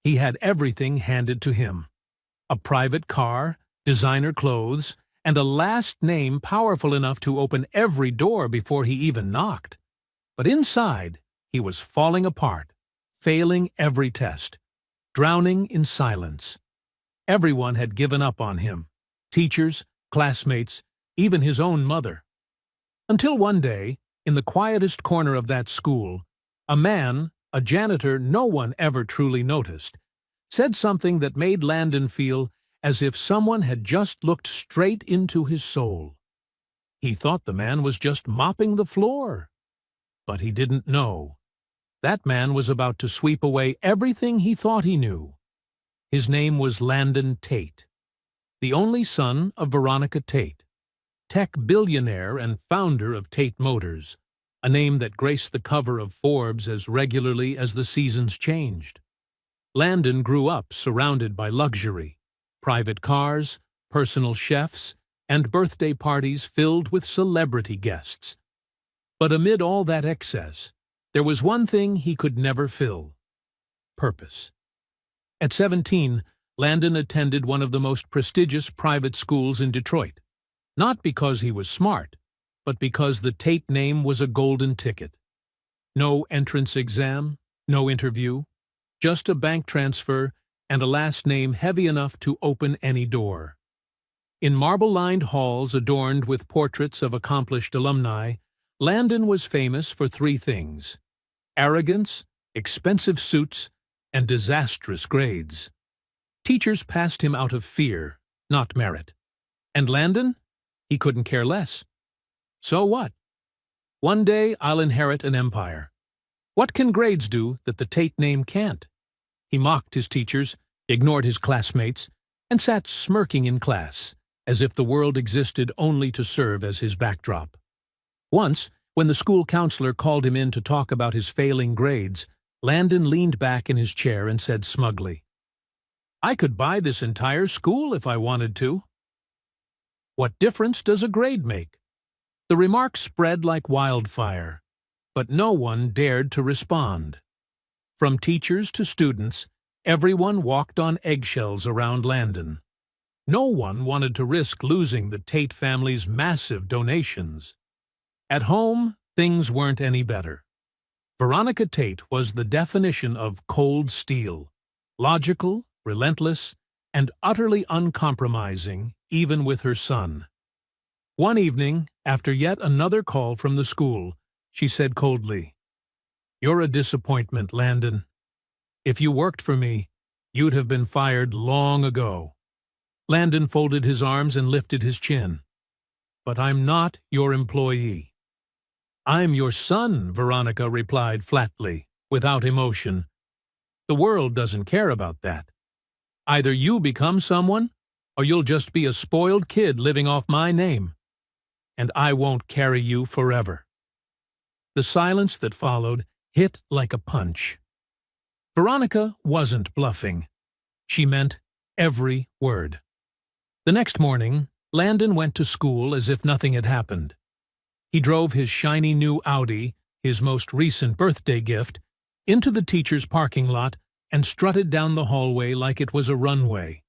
He had everything handed to him: a private car, designer clothes, and a last name powerful enough to open every door before he even knocked. But inside, he was falling apart, failing every test, drowning in silence. Everyone had given up on him: teachers, classmates, even his own mother. Until one day, in the quietest corner of that school, a man, a janitor no one ever truly noticed, said something that made Landon feel as if someone had just looked straight into his soul. He thought the man was just mopping the floor. But he didn't know. That man was about to sweep away everything he thought he knew. His name was Landon Tate, the only son of Veronica Tate, tech billionaire and founder of Tate Motors, a name that graced the cover of Forbes as regularly as the seasons changed. Landon grew up surrounded by luxury: private cars, personal chefs, and birthday parties filled with celebrity guests. But amid all that excess, there was one thing he could never fill: purpose. At 17, Landon attended one of the most prestigious private schools in Detroit, not because he was smart, but because the Tate name was a golden ticket. No entrance exam, no interview, just a bank transfer and a last name heavy enough to open any door. In marble-lined halls adorned with portraits of accomplished alumni, Landon was famous for three things: arrogance, expensive suits, and disastrous grades. Teachers passed him out of fear, not merit. And Landon? He couldn't care less. So what? One day I'll inherit an empire. What can grades do that the Tate name can't? He mocked his teachers, ignored his classmates, and sat smirking in class, as if the world existed only to serve as his backdrop. Once, when the school counselor called him in to talk about his failing grades, Landon leaned back in his chair and said smugly, "I could buy this entire school if I wanted to." What difference does a grade make? The remark spread like wildfire, but no one dared to respond. From teachers to students, everyone walked on eggshells around Landon. No one wanted to risk losing the Tate family's massive donations. At home, things weren't any better. Veronica Tate was the definition of cold steel: logical, relentless, and utterly uncompromising, even with her son. One evening, after yet another call from the school, she said coldly, "You're a disappointment, Landon. If you worked for me, you'd have been fired long ago." Landon folded his arms and lifted his chin. "But I'm not your employee." "I'm your son," Veronica replied flatly, without emotion. "The world doesn't care about that. Either you become someone, or you'll just be a spoiled kid living off my name. And I won't carry you forever." The silence that followed hit like a punch. Veronica wasn't bluffing. She meant every word. The next morning, Landon went to school as if nothing had happened. He drove his shiny new Audi, his most recent birthday gift, into the teacher's parking lot and strutted down the hallway like it was a runway.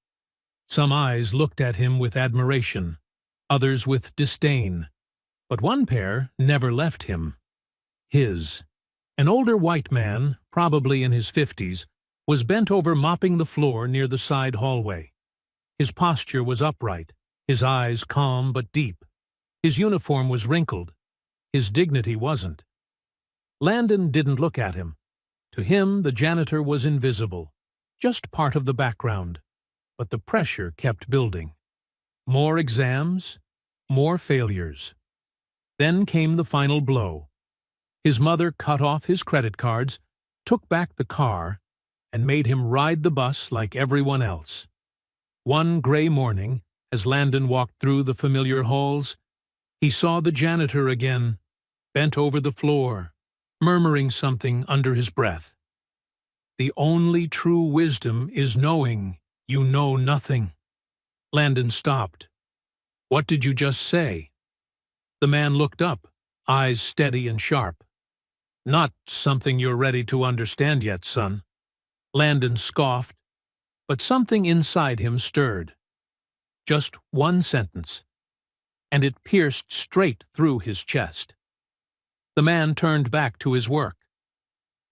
Some eyes looked at him with admiration, others with disdain, but one pair never left him. His. An older white man, probably in his 50s, was bent over mopping the floor near the side hallway. His posture was upright, his eyes calm but deep. His uniform was wrinkled. His dignity wasn't. Landon didn't look at him. To him, the janitor was invisible, just part of the background. But the pressure kept building. More exams, more failures. Then came the final blow. His mother cut off his credit cards, took back the car, and made him ride the bus like everyone else. One gray morning, as Landon walked through the familiar halls, he saw the janitor again, bent over the floor, murmuring something under his breath. "The only true wisdom is knowing you know nothing." Landon stopped. "What did you just say?" The man looked up, eyes steady and sharp. "Not something you're ready to understand yet, son." Landon scoffed, but something inside him stirred. Just one sentence, and it pierced straight through his chest. The man turned back to his work.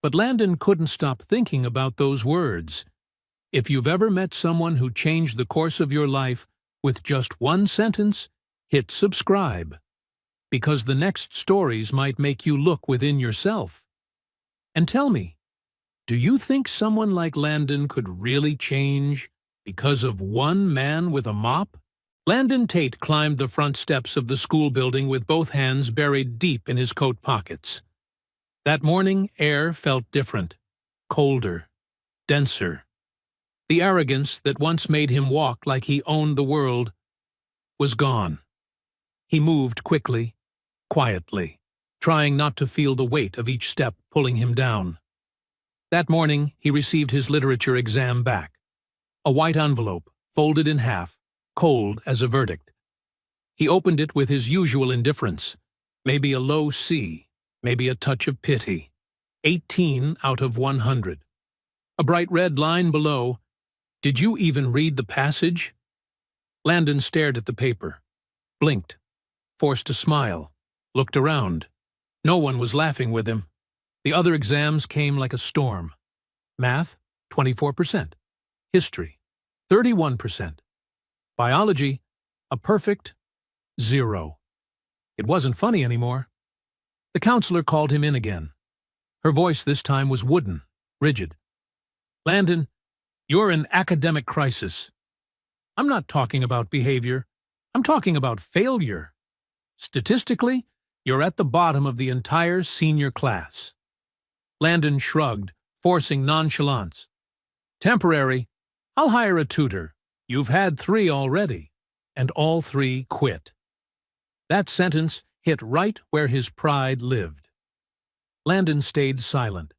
But Landon couldn't stop thinking about those words. If you've ever met someone who changed the course of your life with just one sentence, hit subscribe, because the next stories might make you look within yourself. And tell me, do you think someone like Landon could really change because of one man with a mop? Landon Tate climbed the front steps of the school building with both hands buried deep in his coat pockets. That morning, air felt different, colder, denser. The arrogance that once made him walk like he owned the world was gone. He moved quickly, quietly, trying not to feel the weight of each step pulling him down. That morning, he received his literature exam back. A white envelope, folded in half, cold as a verdict. He opened it with his usual indifference, maybe a low C, maybe a touch of pity. 18 out of 100. A bright red line below, "Did you even read the passage?" Landon stared at the paper, blinked, forced a smile, looked around. No one was laughing with him. The other exams came like a storm. Math, 24%. History, 31%. Biology, a perfect 0. It wasn't funny anymore. The counselor called him in again. Her voice this time was wooden, rigid. "Landon, you're in academic crisis. I'm not talking about behavior. I'm talking about failure. Statistically, you're at the bottom of the entire senior class." Landon shrugged, forcing nonchalance. "Temporary. I'll hire a tutor. You've had 3 already." And all 3 quit. That sentence hit right where his pride lived. Landon stayed silent.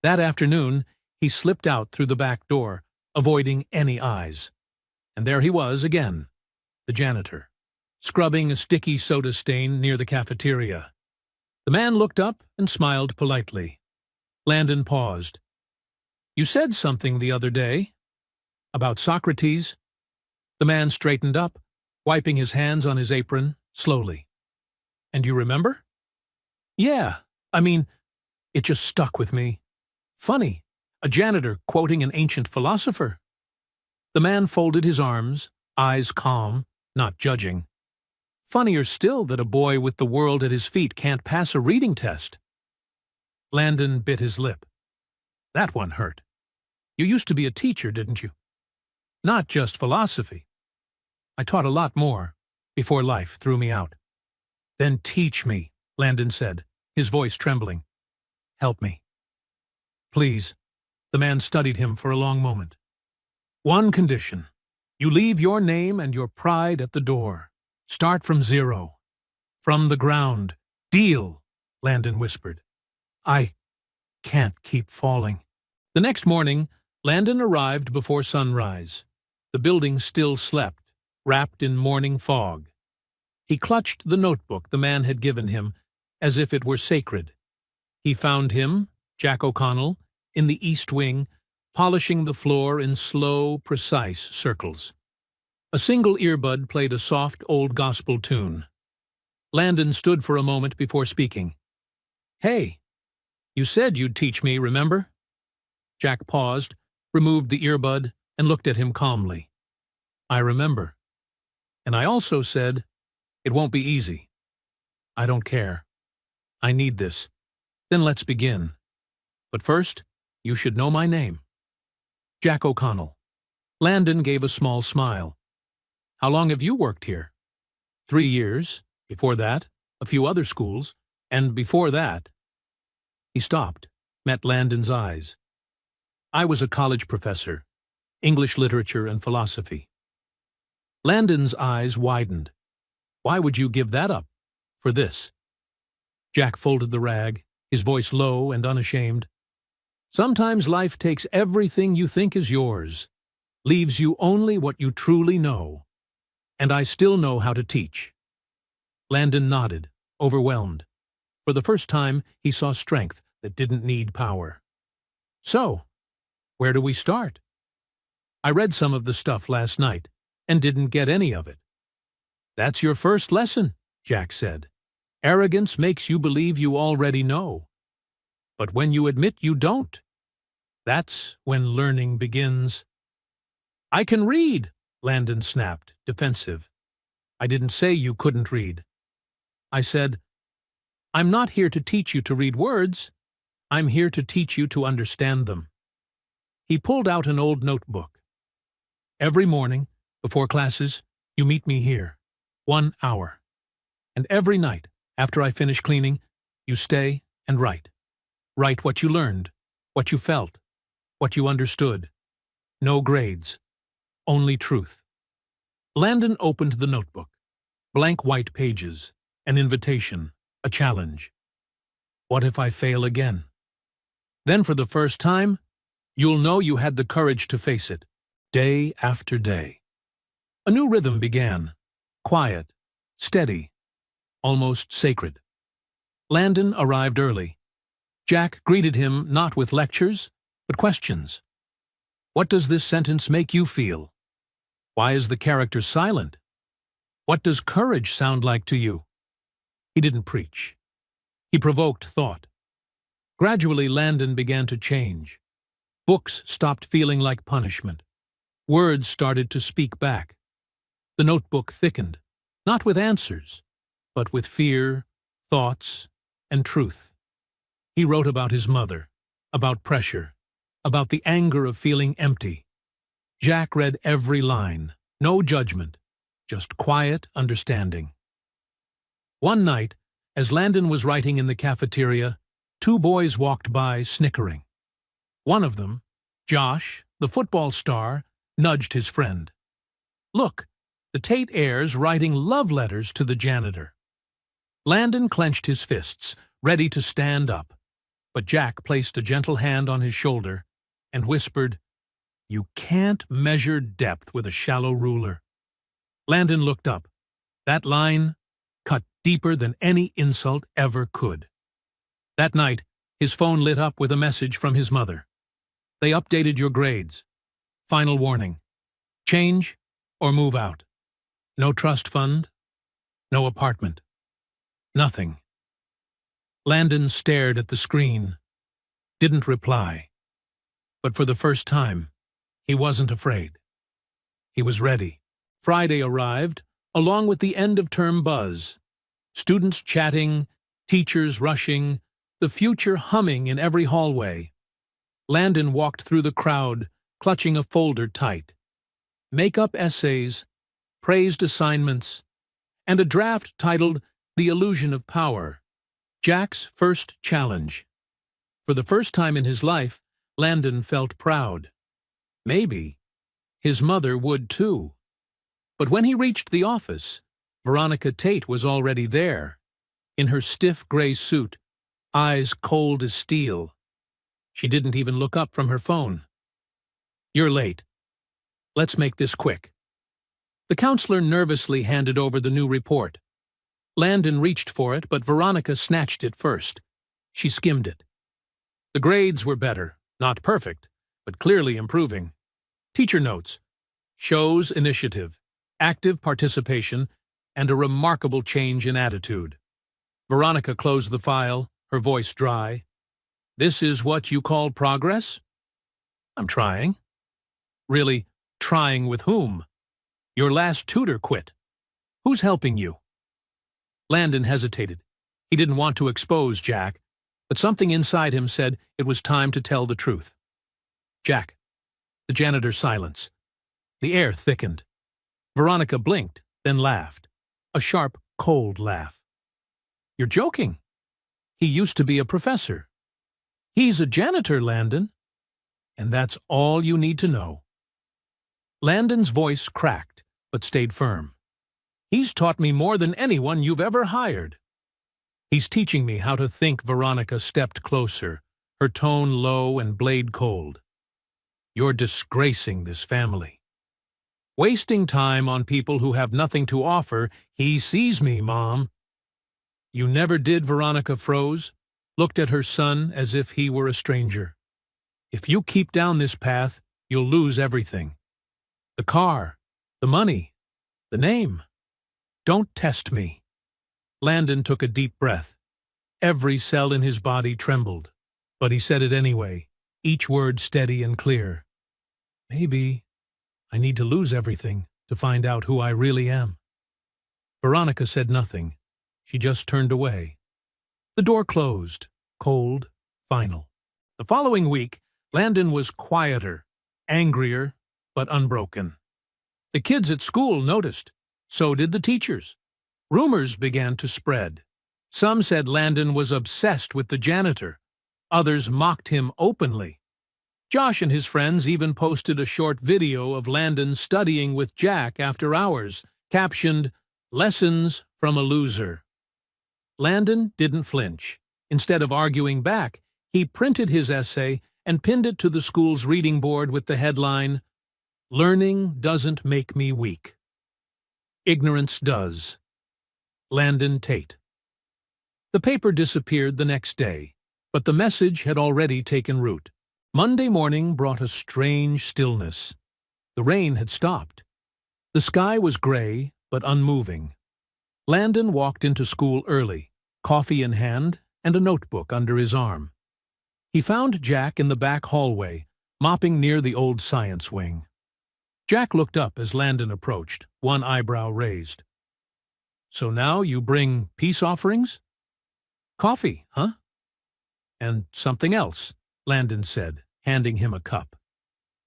That afternoon, he slipped out through the back door, avoiding any eyes. And there he was again, the janitor, scrubbing a sticky soda stain near the cafeteria. The man looked up and smiled politely. Landon paused. "You said something the other day. About Socrates?" The man straightened up, wiping his hands on his apron, slowly. "And you remember?" "Yeah, it just stuck with me. Funny, a janitor quoting an ancient philosopher." The man folded his arms, eyes calm, not judging. "Funnier still that a boy with the world at his feet can't pass a reading test." Landon bit his lip. That one hurt. "You used to be a teacher, didn't you?" "Not just philosophy. I taught a lot more, before life threw me out." "Then teach me," Landon said, his voice trembling. "Help me. Please." The man studied him for a long moment. "One condition. You leave your name and your pride at the door. Start from 0. From the ground. Deal," Landon whispered. "I can't keep falling." The next morning, Landon arrived before sunrise. The building still slept, wrapped in morning fog. He clutched the notebook the man had given him, as if it were sacred. He found him, Jack O'Connell, in the East Wing, polishing the floor in slow, precise circles. A single earbud played a soft old gospel tune. Landon stood for a moment before speaking. "Hey, you said you'd teach me, remember?" Jack paused, removed the earbud, and looked at him calmly. "I remember. And I also said, it won't be easy. I don't care. I need this. Then let's begin. But first, you should know my name." "Jack O'Connell." Landon gave a small smile. "How long have you worked here?" 3 years. Before that, a few other schools. And before that—" He stopped, met Landon's eyes. "I was a college professor, English literature and philosophy." Landon's eyes widened. "Why would you give that up? For this?" Jack folded the rag, his voice low and unashamed. "Sometimes life takes everything you think is yours, leaves you only what you truly know. And I still know how to teach." Landon nodded, overwhelmed. For the first time, he saw strength that didn't need power. "So, Where do we start? I read some of the stuff last night and didn't get any of it. That's your first lesson, Jack said. Arrogance makes you believe you already know. But when you admit you don't, that's when learning begins. I can read, Landon snapped, defensive. I didn't say you couldn't read. I said, I'm not here to teach you to read words. I'm here to teach you to understand them. He pulled out an old notebook. Every morning, before classes, you meet me here, 1 hour. And every night, after I finish cleaning, you stay and write. Write what you learned, what you felt, what you understood. No grades, only truth. Landon opened the notebook. Blank white pages, an invitation, a challenge. What if I fail again? Then for the first time, you'll know you had the courage to face it, day after day. A new rhythm began, quiet, steady, almost sacred. Landon arrived early. Jack greeted him not with lectures, but questions. What does this sentence make you feel? Why is the character silent? What does courage sound like to you? He didn't preach. He provoked thought. Gradually, Landon began to change. Books stopped feeling like punishment. Words started to speak back. The notebook thickened, not with answers, but with fear, thoughts, and truth. He wrote about his mother, about pressure, about the anger of feeling empty. Jack read every line, no judgment, just quiet understanding. One night, as Landon was writing in the cafeteria, 2 boys walked by, snickering. One of them, Josh, the football star, nudged his friend. Look, the Tate heirs writing love letters to the janitor. Landon clenched his fists, ready to stand up, but Jack placed a gentle hand on his shoulder and whispered, You can't measure depth with a shallow ruler. Landon looked up. That line cut deeper than any insult ever could. That night, his phone lit up with a message from his mother. They updated your grades. Final warning. Change or move out. No trust fund. No apartment. Nothing. Landon stared at the screen. Didn't reply. But for the first time, he wasn't afraid. He was ready. Friday arrived, along with the end-of-term buzz. Students chatting, teachers rushing, the future humming in every hallway. Landon walked through the crowd, clutching a folder tight. Make-up essays, praised assignments, and a draft titled The Illusion of Power, Jack's first challenge. For the first time in his life, Landon felt proud. Maybe his mother would too. But when he reached the office, Veronica Tate was already there, in her stiff gray suit, eyes cold as steel. She didn't even look up from her phone. You're late. Let's make this quick. The counselor nervously handed over the new report. Landon reached for it, but Veronica snatched it first. She skimmed it. The grades were better, not perfect, but clearly improving. Teacher notes, shows initiative, active participation, and a remarkable change in attitude. Veronica closed the file, her voice dry. This is what you call progress? I'm trying. Really, trying with whom? Your last tutor quit. Who's helping you? Landon hesitated. He didn't want to expose Jack, but something inside him said it was time to tell the truth. Jack. The janitor's silence. The air thickened. Veronica blinked, then laughed. A sharp, cold laugh. You're joking. He used to be a professor. He's a janitor, Landon. And that's all you need to know. Landon's voice cracked, but stayed firm. He's taught me more than anyone you've ever hired. He's teaching me how to think. Veronica stepped closer, her tone low and blade cold. You're disgracing this family. Wasting time on people who have nothing to offer. He sees me, Mom. You never did. Veronica froze, looked at her son as if he were a stranger. If you keep down this path, you'll lose everything. The car, the money, the name. Don't test me." Landon took a deep breath. Every cell in his body trembled, but he said it anyway, each word steady and clear. "Maybe I need to lose everything to find out who I really am." Veronica said nothing. She just turned away. The door closed, cold, final. The following week, Landon was quieter, angrier, but unbroken. The kids at school noticed. So did the teachers. Rumors began to spread. Some said Landon was obsessed with the janitor. Others mocked him openly. Josh and his friends even posted a short video of Landon studying with Jack after hours, captioned, "Lessons from a Loser." Landon didn't flinch. Instead of arguing back, he printed his essay and pinned it to the school's reading board with the headline, "Learning doesn't make me weak. Ignorance does." Landon Tate. The paper disappeared the next day, but the message had already taken root. Monday morning brought a strange stillness. The rain had stopped. The sky was gray, but unmoving. Landon walked into school early, coffee in hand and a notebook under his arm. He found Jack in the back hallway, mopping near the old science wing. Jack looked up as Landon approached, one eyebrow raised. "So now you bring peace offerings?" "Coffee, huh?" "And something else," Landon said, handing him a cup.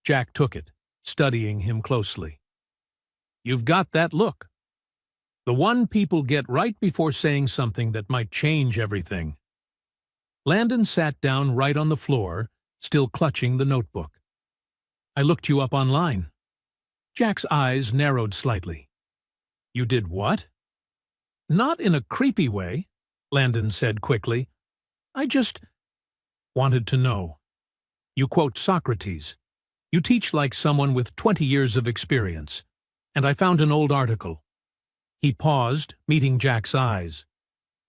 Jack took it, studying him closely. "You've got that look. The one people get right before saying something that might change everything." Landon sat down right on the floor, still clutching the notebook. "I looked you up online." Jack's eyes narrowed slightly. "You did what?" "Not in a creepy way," Landon said quickly. "I just wanted to know. You quote Socrates. You teach like someone with 20 years of experience. And I found an old article." He paused, meeting Jack's eyes.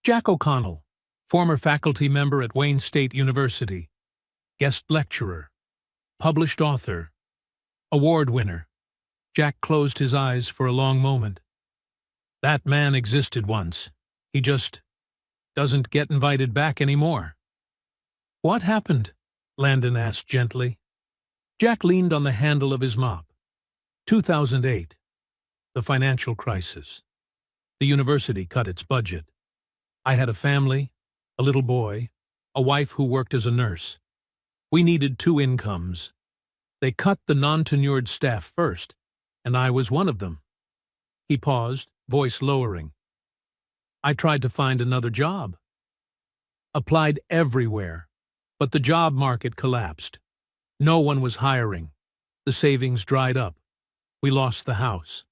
Jack O'Connell, former faculty member at Wayne State University, guest lecturer, published author, award winner. Jack closed his eyes for a long moment. That man existed once. He just doesn't get invited back anymore. "What happened?" Landon asked gently. Jack leaned on the handle of his mop. 2008. The financial crisis. The university cut its budget. I had a family, a little boy, a wife who worked as a nurse. We needed 2 incomes. They cut the non-tenured staff first, and I was one of them. He paused, voice lowering. I tried to find another job. Applied everywhere, but the job market collapsed. No one was hiring. The savings dried up. We lost the house.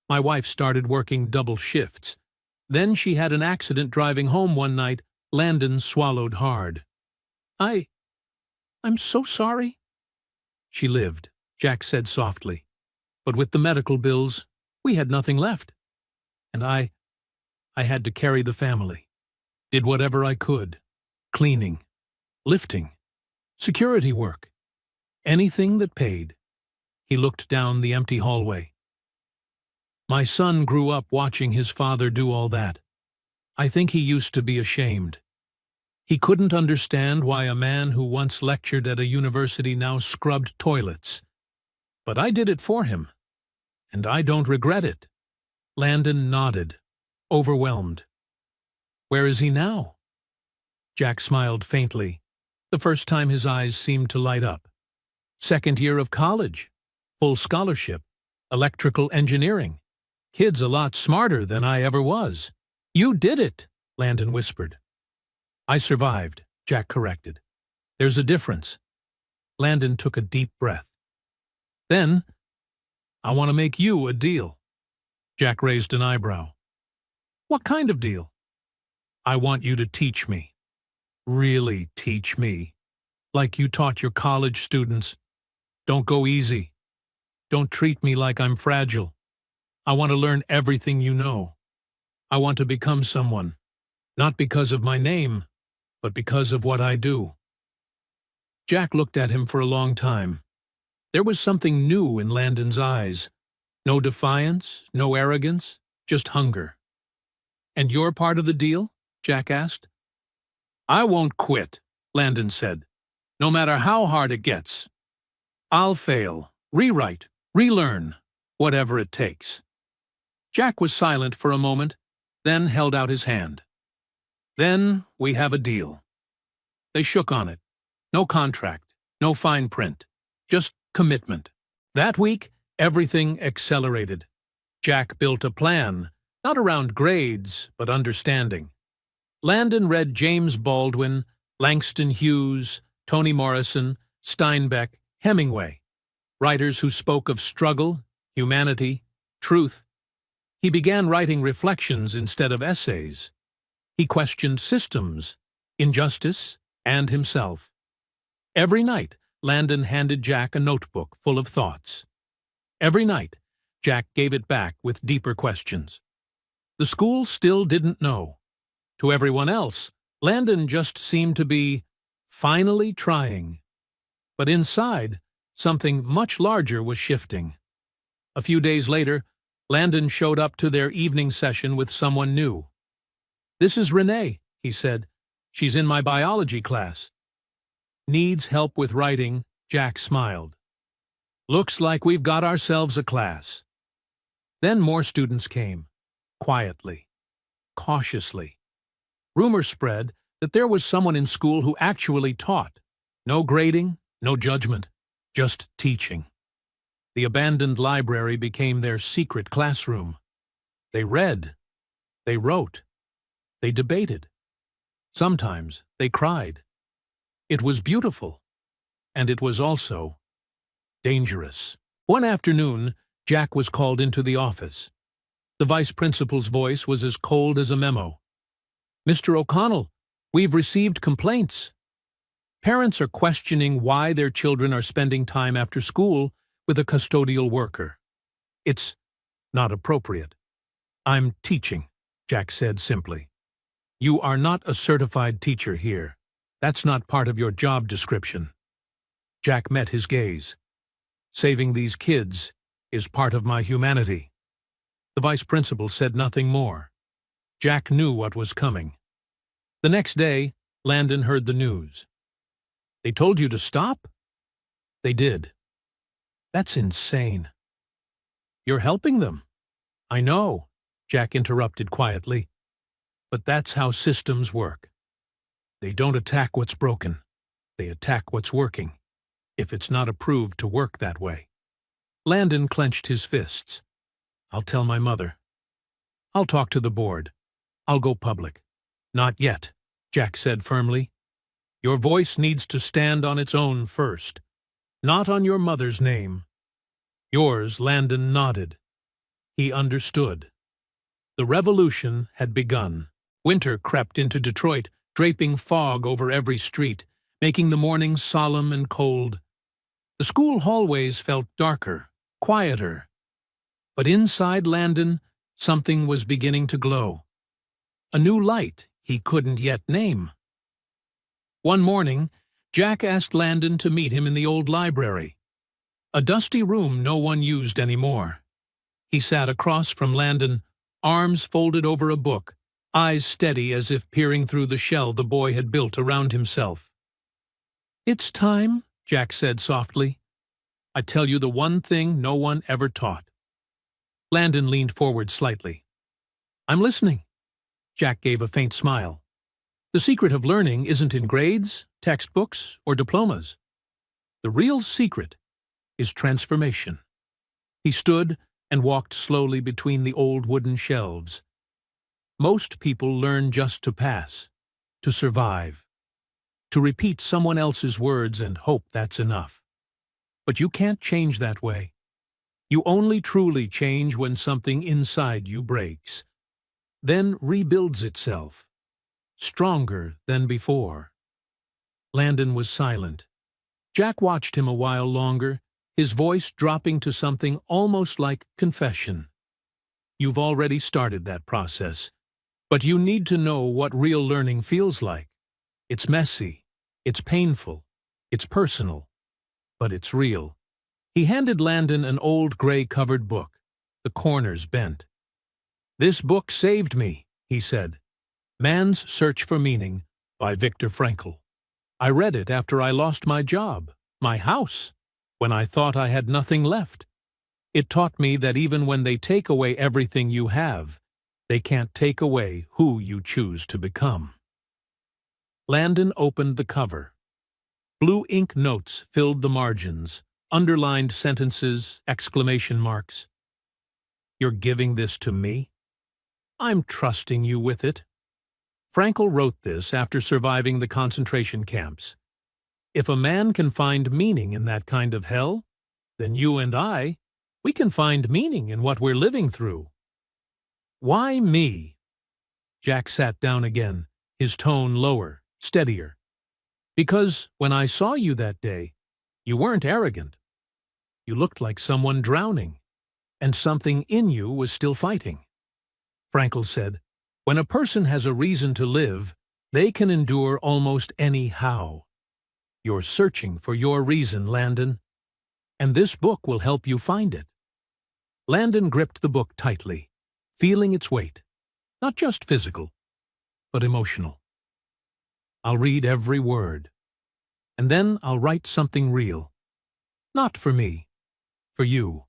My wife started working double shifts. Then she had an accident driving home one night. Landon swallowed hard. I'm so sorry." "She lived," Jack said softly. "But with the medical bills, we had nothing left. And I had to carry the family. Did whatever I could. Cleaning, lifting, security work. Anything that paid." He looked down the empty hallway. "My son grew up watching his father do all that. I think he used to be ashamed. He couldn't understand why a man who once lectured at a university now scrubbed toilets. But I did it for him, and I don't regret it." Landon nodded, overwhelmed. "Where is he now?" Jack smiled faintly, the first time his eyes seemed to light up. "Second year of college, full scholarship, electrical engineering. Kid's a lot smarter than I ever was." "You did it," Landon whispered. "I survived," Jack corrected. "There's a difference." Landon took a deep breath. "Then, I want to make you a deal." Jack raised an eyebrow. "What kind of deal?" "I want you to teach me. Really teach me. Like you taught your college students. Don't go easy. Don't treat me like I'm fragile. I want to learn everything you know. I want to become someone, not because of my name, but because of what I do." Jack looked at him for a long time. There was something new in Landon's eyes. No defiance, no arrogance, just hunger. "And your part of the deal?" Jack asked. "I won't quit," Landon said, "no matter how hard it gets. I'll fail, rewrite, relearn, whatever it takes." Jack was silent for a moment, then held out his hand. "Then we have a deal." They shook on it. No contract, no fine print, just commitment. That week, everything accelerated. Jack built a plan, not around grades, but understanding. Landon read James Baldwin, Langston Hughes, Toni Morrison, Steinbeck, Hemingway, writers who spoke of struggle, humanity, truth. He began writing reflections instead of essays. He questioned systems, injustice, and himself. Every night, Landon handed Jack a notebook full of thoughts. Every night, Jack gave it back with deeper questions. The school still didn't know. To everyone else, Landon just seemed to be finally trying. But inside, something much larger was shifting. A few days later, Landon showed up to their evening session with someone new. "This is Renee," he said. "She's in my biology class." "Needs help with writing," Jack smiled. "Looks like we've got ourselves a class." Then more students came, quietly, cautiously. Rumors spread that there was someone in school who actually taught. No grading, no judgment, just teaching. The abandoned library became their secret classroom. They read, they wrote, they debated. Sometimes they cried. It was beautiful, and it was also dangerous. One afternoon, Jack was called into the office. The vice principal's voice was as cold as a memo. "Mr. O'Connell, we've received complaints. Parents are questioning why their children are spending time after school with a custodial worker. It's not appropriate." "I'm teaching," Jack said simply. "You are not a certified teacher here. That's not part of your job description." Jack met his gaze. "Saving these kids is part of my humanity." The vice principal said nothing more. Jack knew what was coming. The next day, Landon heard the news. "They told you to stop?" "They did." "That's insane." "You're helping them." "I know," Jack interrupted quietly. "But that's how systems work. They don't attack what's broken. They attack what's working, if it's not approved to work that way." Landon clenched his fists. "I'll tell my mother. I'll talk to the board. I'll go public." "Not yet," Jack said firmly. "Your voice needs to stand on its own first, not on your mother's name." Yours, Landon nodded. He understood. The revolution had begun. Winter crept into Detroit, draping fog over every street, making the mornings solemn and cold. The school hallways felt darker, quieter. But inside Landon, something was beginning to glow. A new light he couldn't yet name. One morning, Jack asked Landon to meet him in the old library, a dusty room no one used anymore. He sat across from Landon, arms folded over a book, eyes steady as if peering through the shell the boy had built around himself. "It's time," Jack said softly. "I tell you the one thing no one ever taught." Landon leaned forward slightly. "I'm listening." Jack gave a faint smile. "The secret of learning isn't in grades, textbooks, or diplomas. The real secret is transformation." He stood and walked slowly between the old wooden shelves. Most people learn just to pass, to survive, to repeat someone else's words and hope that's enough. But you can't change that way. You only truly change when something inside you breaks, then rebuilds itself, stronger than before. Landon was silent. Jack watched him a while longer, his voice dropping to something almost like confession. "You've already started that process, but you need to know what real learning feels like. It's messy, it's painful, It's personal, but it's real. He handed Landon an old gray-covered book, the corners bent. "This book saved me," he said. "Man's Search for Meaning" by Viktor Frankl. "I read it after I lost my job, my house, when I thought I had nothing left. It taught me that even when they take away everything you have, they can't take away who you choose to become." Landon opened the cover. Blue ink notes filled the margins, underlined sentences, exclamation marks. "You're giving this to me? I'm trusting you with it." Frankl wrote this after surviving the concentration camps. If a man can find meaning in that kind of hell, then you and we can find meaning in what we're living through. "Why me?" Jack sat down again, his tone lower, steadier. "Because when I saw you that day, you weren't arrogant. You looked like someone drowning, and something in you was still fighting." Frankl said, "When a person has a reason to live, they can endure almost any how. You're searching for your reason, Landon, and this book will help you find it." Landon gripped the book tightly, feeling its weight, not just physical, but emotional. "I'll read every word, and then I'll write something real. Not for me, for you."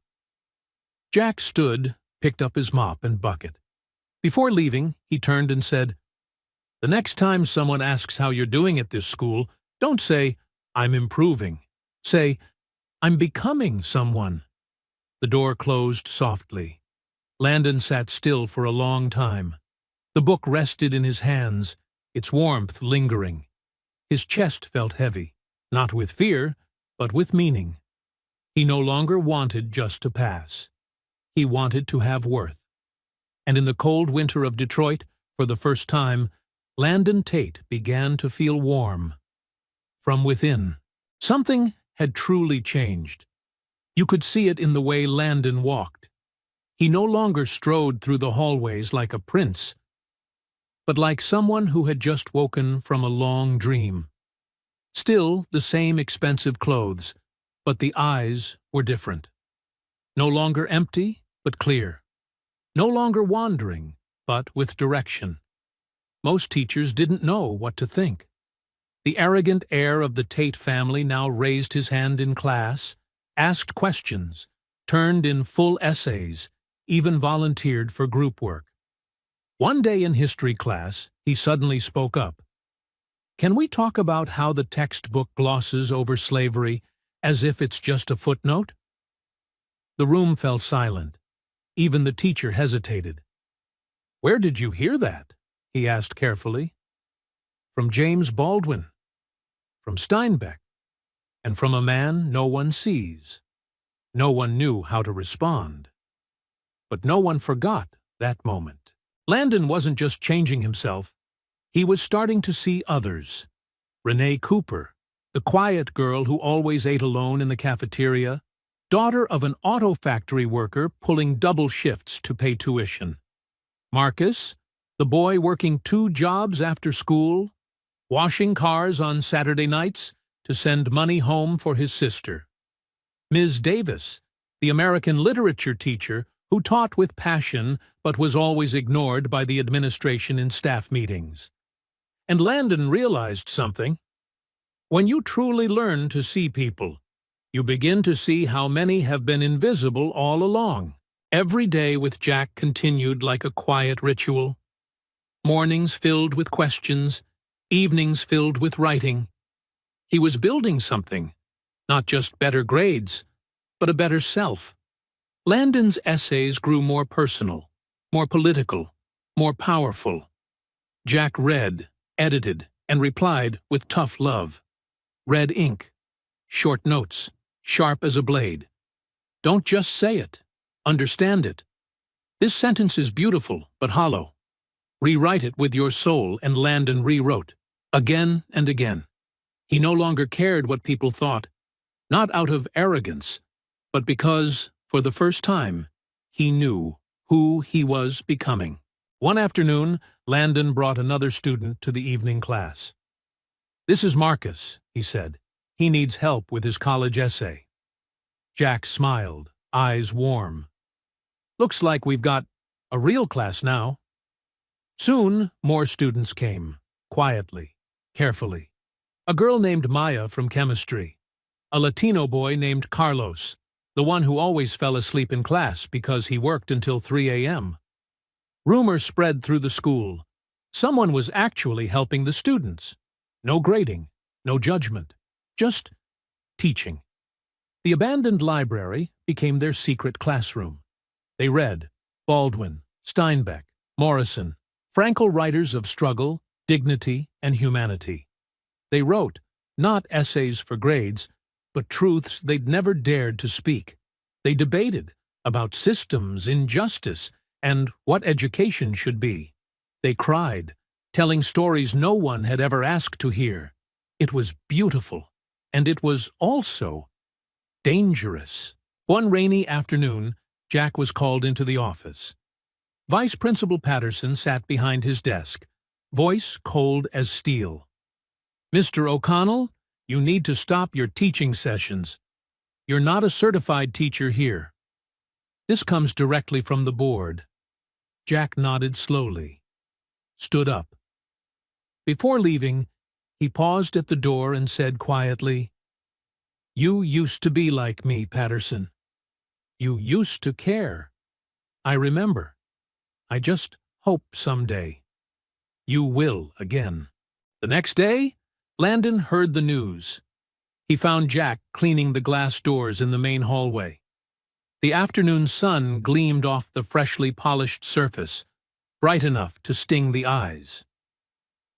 Jack stood, picked up his mop and bucket. Before leaving, he turned and said, "The next time someone asks how you're doing at this school, don't say, 'I'm improving.' Say, 'I'm becoming someone.'" The door closed softly. Landon sat still for a long time. The book rested in his hands, its warmth lingering. His chest felt heavy, not with fear, but with meaning. He no longer wanted just to pass. He wanted to have worth. And in the cold winter of Detroit, for the first time, Landon Tate began to feel warm. From within, something had truly changed. You could see it in the way Landon walked. He no longer strode through the hallways like a prince, but like someone who had just woken from a long dream. Still the same expensive clothes, but the eyes were different. No longer empty, but clear. No longer wandering, but with direction. Most teachers didn't know what to think. The arrogant heir of the Tate family now raised his hand in class, asked questions, turned in full essays, even volunteered for group work. One day in history class, he suddenly spoke up. "Can we talk about how the textbook glosses over slavery as if it's just a footnote?" The room fell silent. Even the teacher hesitated. "Where did you hear that?" he asked carefully. "From James Baldwin, from Steinbeck, and from a man no one sees." No one knew how to respond. But no one forgot that moment. Landon wasn't just changing himself. He was starting to see others. Renee Cooper, the quiet girl who always ate alone in the cafeteria, daughter of an auto factory worker pulling double shifts to pay tuition. Marcus, the boy working 2 jobs after school, washing cars on Saturday nights to send money home for his sister. Ms. Davis, the American literature teacher who taught with passion but was always ignored by the administration in staff meetings. And Landon realized something. When you truly learn to see people, you begin to see how many have been invisible all along. Every day with Jack continued like a quiet ritual. Mornings filled with questions, evenings filled with writing. He was building something, not just better grades, but a better self. Landon's essays grew more personal, more political, more powerful. Jack read, edited, and replied with tough love. Red ink, short notes, sharp as a blade. Don't just say it. Understand it. This sentence is beautiful, but hollow. Rewrite it with your soul, and Landon rewrote, again and again. He no longer cared what people thought, not out of arrogance, but because, for the first time, he knew who he was becoming. One afternoon, Landon brought another student to the evening class. "This is Marcus," he said. He needs help with his college essay. Jack smiled, eyes warm. Looks like we've got a real class now. Soon, more students came, quietly, carefully. A girl named Maya from chemistry. A Latino boy named Carlos, the one who always fell asleep in class because he worked until 3 a.m. Rumors spread through the school. Someone was actually helping the students. No grading, no judgment, just teaching. The abandoned library became their secret classroom. They read Baldwin, Steinbeck, Morrison, Frankl writers of struggle, dignity, and humanity. They wrote, not essays for grades, but truths they'd never dared to speak. They debated about systems, injustice, and what education should be. They cried, telling stories no one had ever asked to hear. It was beautiful, and it was also dangerous. One rainy afternoon, Jack was called into the office. Vice Principal Patterson sat behind his desk, voice cold as steel. "Mr. O'Connell, you need to stop your teaching sessions. You're not a certified teacher here." This comes directly from the board. Jack nodded slowly, stood up. Before leaving, he paused at the door and said quietly, "You used to be like me, Patterson. You used to care. I remember. I just hope someday you will again." The next day, Landon heard the news. He found Jack cleaning the glass doors in the main hallway. The afternoon sun gleamed off the freshly polished surface, bright enough to sting the eyes.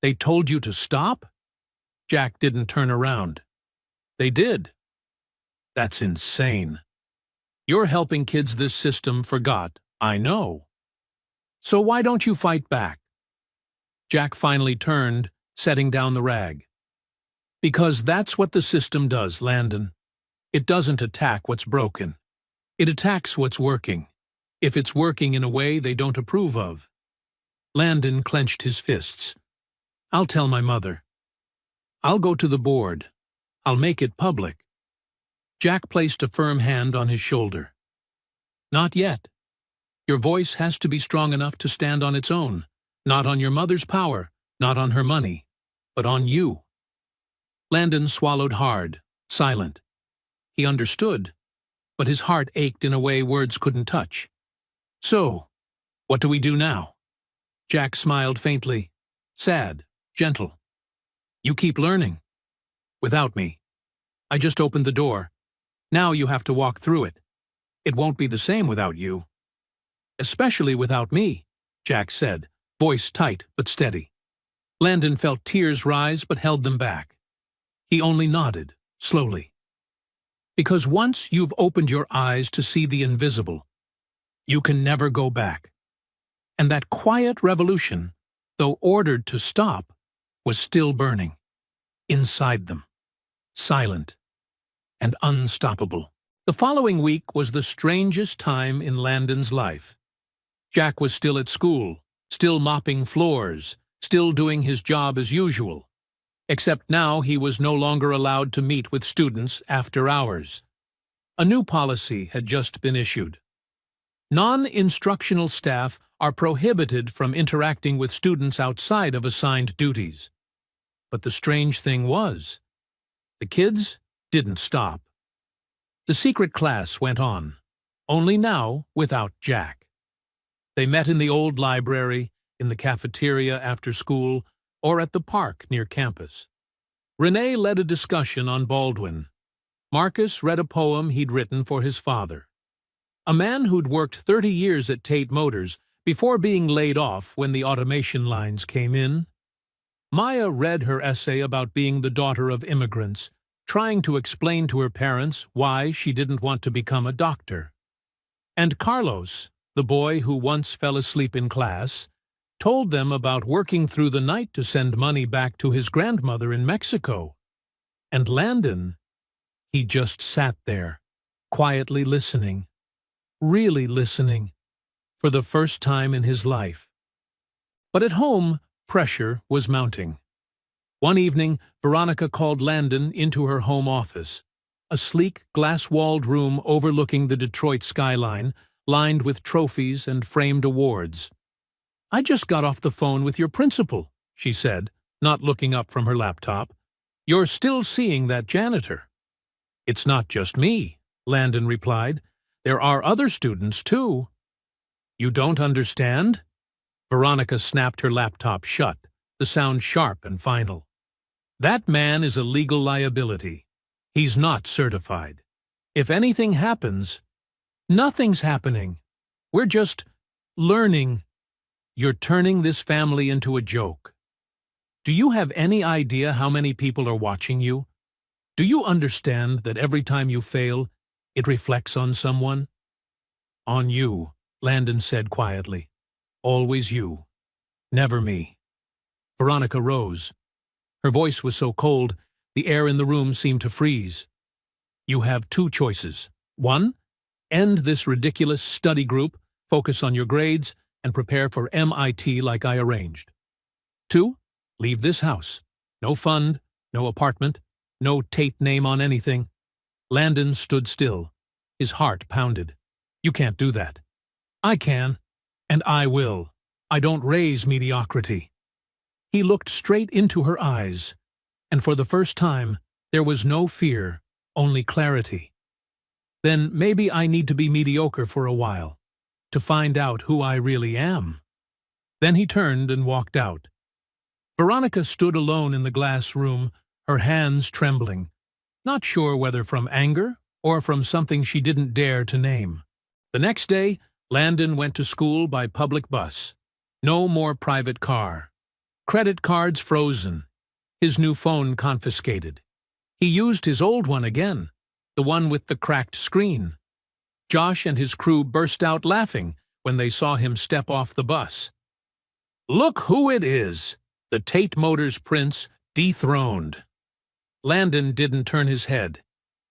"They told you to stop?" Jack didn't turn around. "They did." "That's insane. You're helping kids this system forgot, I know. So why don't you fight back?" Jack finally turned, setting down the rag. "Because that's what the system does, Landon. It doesn't attack what's broken. It attacks what's working, if it's working in a way they don't approve of." Landon clenched his fists. "I'll tell my mother. I'll go to the board. I'll make it public." Jack placed a firm hand on his shoulder. "Not yet. Your voice has to be strong enough to stand on its own, not on your mother's power, not on her money, but on you." Landon swallowed hard, silent. He understood, but his heart ached in a way words couldn't touch. "So, what do we do now?" Jack smiled faintly, sad, gentle. "You keep learning. Without me. I just opened the door. Now you have to walk through it. It won't be the same without you." "Especially without me," Jack said, voice tight but steady. Landon felt tears rise but held them back. He only nodded, slowly. "Because once you've opened your eyes to see the invisible, you can never go back." And that quiet revolution, though ordered to stop, was still burning. Inside them. Silent. And unstoppable. The following week was the strangest time in Landon's life. Jack was still at school, still mopping floors, still doing his job as usual. Except now he was no longer allowed to meet with students after hours. A new policy had just been issued. Non-instructional staff are prohibited from interacting with students outside of assigned duties. But the strange thing was, the kids didn't stop. The secret class went on, only now without Jack. They met in the old library, in the cafeteria after school, or at the park near campus. Renee led a discussion on Baldwin. Marcus read a poem he'd written for his father. A man who'd worked 30 years at Tate Motors before being laid off when the automation lines came in. Maya read her essay about being the daughter of immigrants, trying to explain to her parents why she didn't want to become a doctor. And Carlos, the boy who once fell asleep in class, told them about working through the night to send money back to his grandmother in Mexico. And Landon, he just sat there, quietly listening, really listening, for the first time in his life. But at home, pressure was mounting. One evening, Veronica called Landon into her home office, a sleek, glass-walled room overlooking the Detroit skyline, lined with trophies and framed awards. "I just got off the phone with your principal," she said, not looking up from her laptop. "You're still seeing that janitor." "It's not just me," Landon replied. "There are other students, too." "You don't understand?" Veronica snapped her laptop shut, the sound sharp and final. "That man is a legal liability. He's not certified. If anything happens, nothing's happening. We're just learning. You're turning this family into a joke. Do you have any idea how many people are watching you? Do you understand that every time you fail, it reflects on someone?" "On you," Landon said quietly. "Always you. Never me." Veronica rose. Her voice was so cold, the air in the room seemed to freeze. "You have two choices. One, end this ridiculous study group, focus on your grades, and prepare for MIT like I arranged. Two, leave this house. No fund, no apartment, no Tate name on anything." Landon stood still. His heart pounded. "You can't do that." "I can, and I will. I don't raise mediocrity." He looked straight into her eyes, and for the first time, there was no fear, only clarity. "Then maybe I need to be mediocre for a while, to find out who I really am." Then he turned and walked out. Veronica stood alone in the glass room, her hands trembling, not sure whether from anger or from something she didn't dare to name. The next day, Landon went to school by public bus. No more private car. Credit cards frozen. His new phone confiscated. He used his old one again, the one with the cracked screen. Josh and his crew burst out laughing when they saw him step off the bus. "Look who it is! The Tate Motors prince dethroned." Landon didn't turn his head.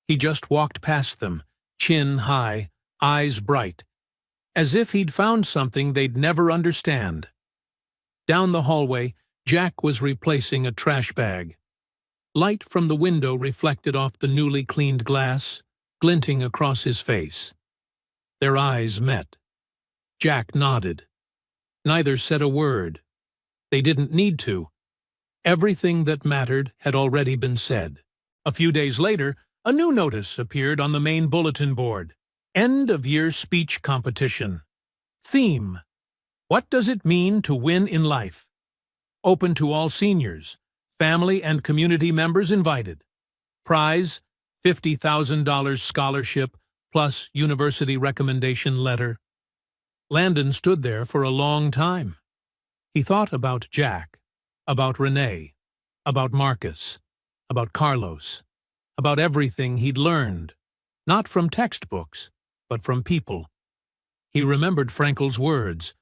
He just walked past them, chin high, eyes bright, as if he'd found something they'd never understand. Down the hallway, Jack was replacing a trash bag. Light from the window reflected off the newly cleaned glass, glinting across his face. Their eyes met. Jack nodded. Neither said a word. They didn't need to. Everything that mattered had already been said. A few days later, a new notice appeared on the main bulletin board. End-of-year speech competition. Theme: what does it mean to win in life? Open to all seniors. Family and community members invited. Prize: $50,000 scholarship plus university recommendation letter. Landon stood there for a long time. He thought about Jack, about Renee, about Marcus, about Carlos, about everything he'd learned, not from textbooks, but from people. He remembered Frankel's words: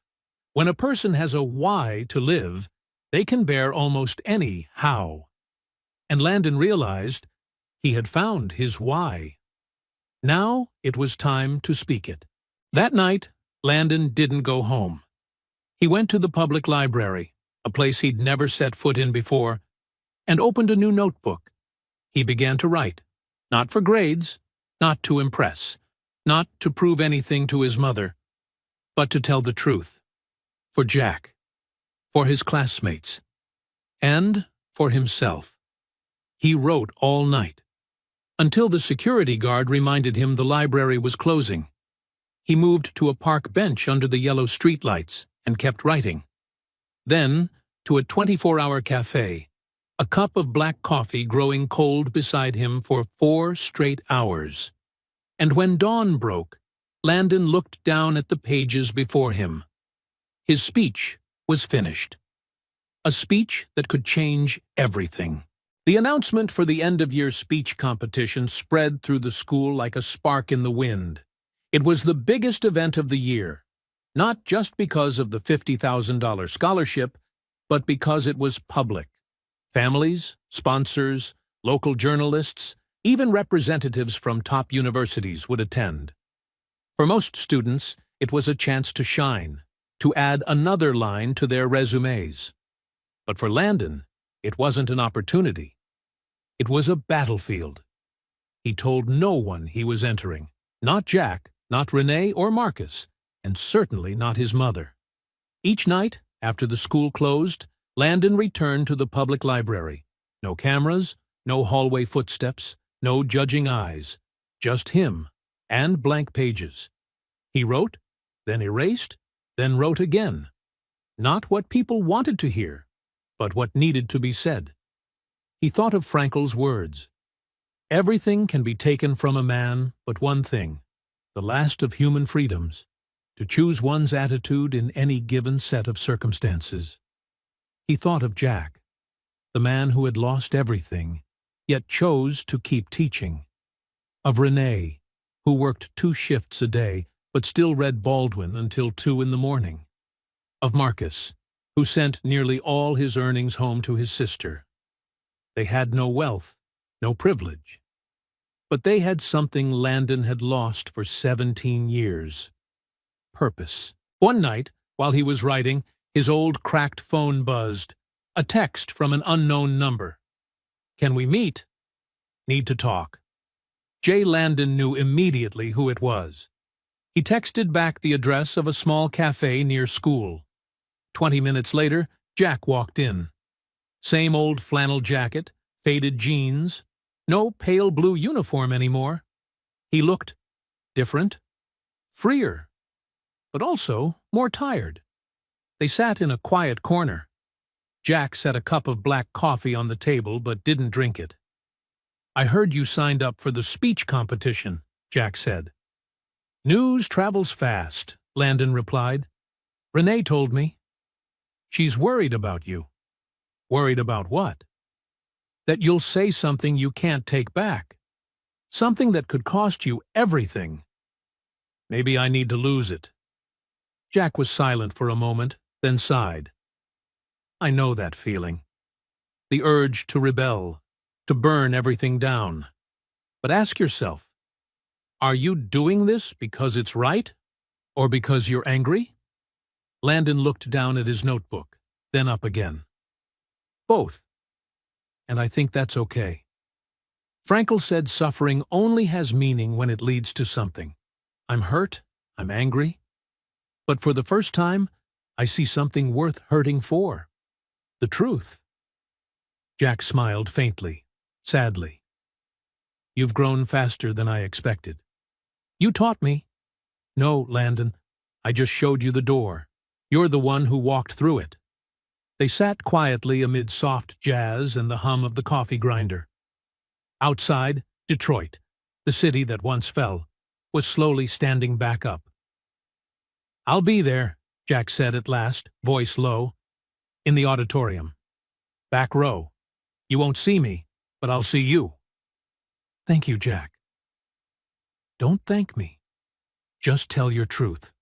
"When a person has a why to live, they can bear almost any how." And Landon realized he had found his why. Now it was time to speak it. That night, Landon didn't go home. He went to the public library, a place he'd never set foot in before, and opened a new notebook. He began to write, not for grades, not to impress, not to prove anything to his mother, but to tell the truth. For Jack, for his classmates, and for himself. He wrote all night, until the security guard reminded him the library was closing. He moved to a park bench under the yellow streetlights and kept writing. Then to a 24-hour cafe, a cup of black coffee growing cold beside him for 4 straight hours. And when dawn broke, Landon looked down at the pages before him. His speech was finished. A speech that could change everything. The announcement for the end-of-year speech competition spread through the school like a spark in the wind. It was the biggest event of the year, not just because of the $50,000 scholarship, but because it was public. Families, sponsors, local journalists, even representatives from top universities would attend. For most students, it was a chance to shine, to add another line to their resumes. But for Landon, It wasn't an opportunity. It was a battlefield. He told no one he was entering. Not Jack, not Renee or Marcus, and certainly not his mother. Each night, after the school closed, Landon returned to the public library. No cameras, no hallway footsteps, no judging eyes. Just him, and blank pages. He wrote, then erased, then wrote again. Not what people wanted to hear, but what needed to be said. He thought of Frankel's words. Everything can be taken from a man but one thing, the last of human freedoms, to choose one's attitude in any given set of circumstances. He thought of Jack, the man who had lost everything, yet chose to keep teaching. Of Renee, who worked 2 shifts a day, but still read Baldwin until 2 in the morning. Of Marcus, who sent nearly all his earnings home to his sister. They had no wealth, no privilege. But they had something Landon had lost for 17 years. Purpose. One night, while he was writing, his old cracked phone buzzed. A text from an unknown number. Can we meet? Need to talk. Jay Landon knew immediately who it was. He texted back the address of a small cafe near school. 20 minutes later, Jack walked in. Same old flannel jacket, faded jeans, no pale blue uniform anymore. He looked different, freer, but also more tired. They sat in a quiet corner. Jack set a cup of black coffee on the table but didn't drink it. I heard you signed up for the speech competition, Jack said. News travels fast, Landon replied. Renee told me. She's worried about you. Worried about what? That you'll say something you can't take back. Something that could cost you everything. Maybe I need to lose it. Jack was silent for a moment, then sighed. I know that feeling. The urge to rebel, to burn everything down. But ask yourself, are you doing this because it's right, or because you're angry? Landon looked down at his notebook, then up again. Both. And I think that's okay. Frankel said suffering only has meaning when it leads to something. I'm hurt, I'm angry. But for the first time, I see something worth hurting for. The truth. Jack smiled faintly, sadly. You've grown faster than I expected. You taught me. No, Landon, I just showed you the door. You're the one who walked through it. They sat quietly amid soft jazz and the hum of the coffee grinder. Outside, Detroit, the city that once fell, was slowly standing back up. I'll be there, Jack said at last, voice low. In the auditorium. Back row. You won't see me, but I'll see you. Thank you, Jack. Don't thank me. Just tell your truth.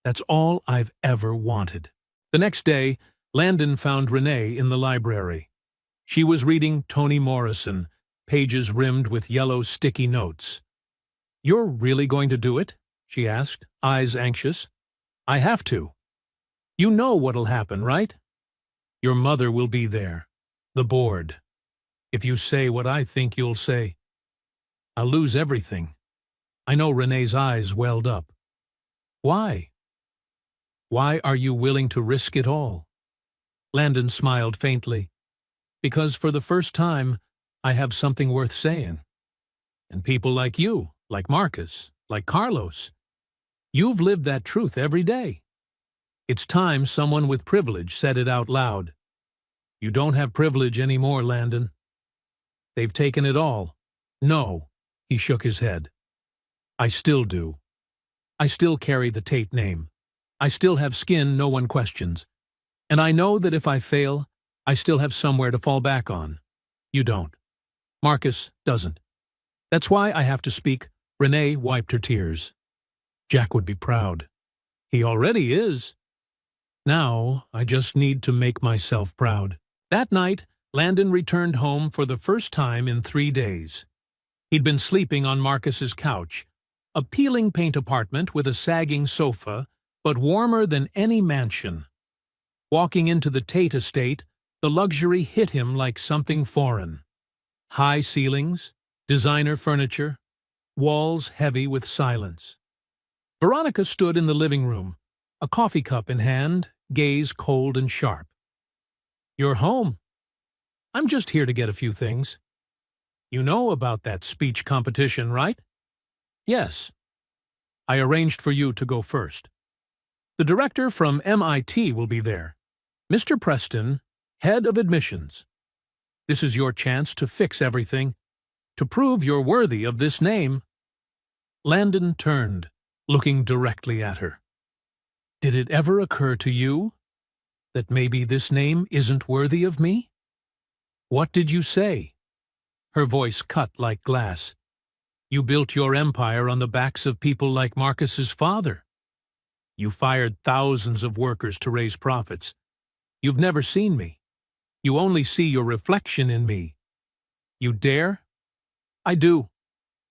That's all I've ever wanted. The next day, Landon found Renee in the library. She was reading Toni Morrison, pages rimmed with yellow sticky notes. You're really going to do it? She asked, eyes anxious. I have to. You know what'll happen, right? Your mother will be there. The board. If you say what I think you'll say, I'll lose everything. I know Renee's eyes welled up. Why? Why are you willing to risk it all? Landon smiled faintly. Because for the first time, I have something worth saying. And people like you, like Marcus, like Carlos, you've lived that truth every day. It's time someone with privilege said it out loud. You don't have privilege anymore, Landon. They've taken it all. No, he shook his head. I still do. I still carry the Tate name. I still have skin no one questions. And I know that if I fail, I still have somewhere to fall back on. You don't. Marcus doesn't. That's why I have to speak. Renee wiped her tears. Jack would be proud. He already is. Now, I just need to make myself proud. That night, Landon returned home for the first time in 3 days. He'd been sleeping on Marcus's couch, a peeling paint apartment with a sagging sofa, but warmer than any mansion. Walking into the Tate estate, The luxury hit him like something foreign. High ceilings, designer furniture, walls heavy with silence. Veronica stood in the living room, a coffee cup in hand, gaze cold and sharp. "You're home. I'm just here to get a few things. You know about that speech competition, right?" "Yes. I arranged for you to go first. The director from MIT will be there. Mr. Preston, head of admissions. This is your chance to fix everything, to prove you're worthy of this name." Landon turned, looking directly at her. "Did it ever occur to you that maybe this name isn't worthy of me?" "What did you say?" Her voice cut like glass. "You built your empire on the backs of people like Marcus's father. You fired thousands of workers to raise profits. You've never seen me. You only see your reflection in me. You dare?" "I do.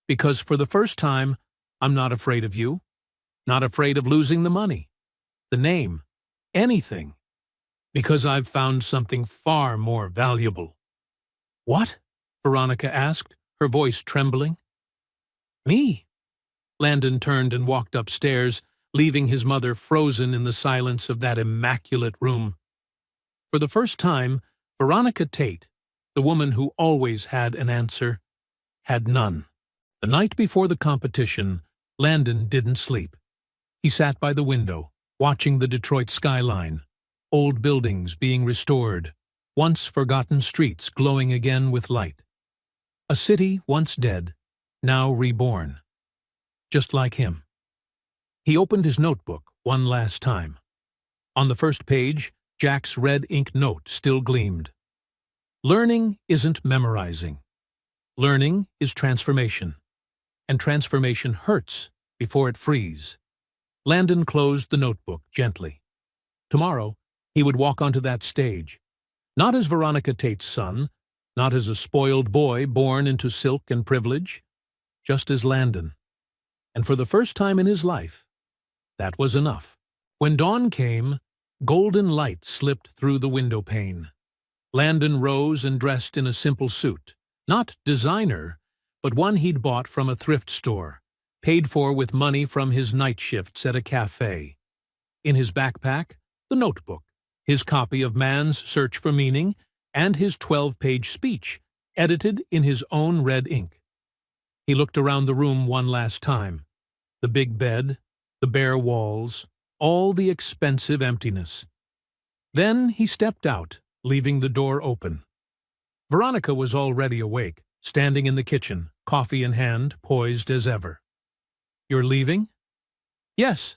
Because for the first time, I'm not afraid of you. Not afraid of losing the money, the name, anything. Because I've found something far more valuable." "What?" Veronica asked, her voice trembling. "Me?" Landon turned and walked upstairs, leaving his mother frozen in the silence of that immaculate room. For the first time, Veronica Tate, the woman who always had an answer, had none. The night before the competition, Landon didn't sleep. He sat by the window, watching the Detroit skyline, old buildings being restored, once forgotten streets glowing again with light. A city once dead, now reborn. Just like him. He opened his notebook one last time. On the first page, Jack's red ink note still gleamed. Learning isn't memorizing. Learning is transformation. And transformation hurts before it frees. Landon closed the notebook gently. Tomorrow, he would walk onto that stage. Not as Veronica Tate's son, not as a spoiled boy born into silk and privilege, just as Landon. And for the first time in his life, that was enough. When dawn came, golden light slipped through the window pane. Landon rose and dressed in a simple suit, not designer, but one he'd bought from a thrift store, paid for with money from his night shifts at a cafe. In his backpack, the notebook, his copy of Man's Search for Meaning, and his 12-page speech, edited in his own red ink. He looked around the room one last time. The big bed, the bare walls, all the expensive emptiness. Then he stepped out, leaving the door open. Veronica was already awake, standing in the kitchen, coffee in hand, poised as ever. "You're leaving?" "Yes.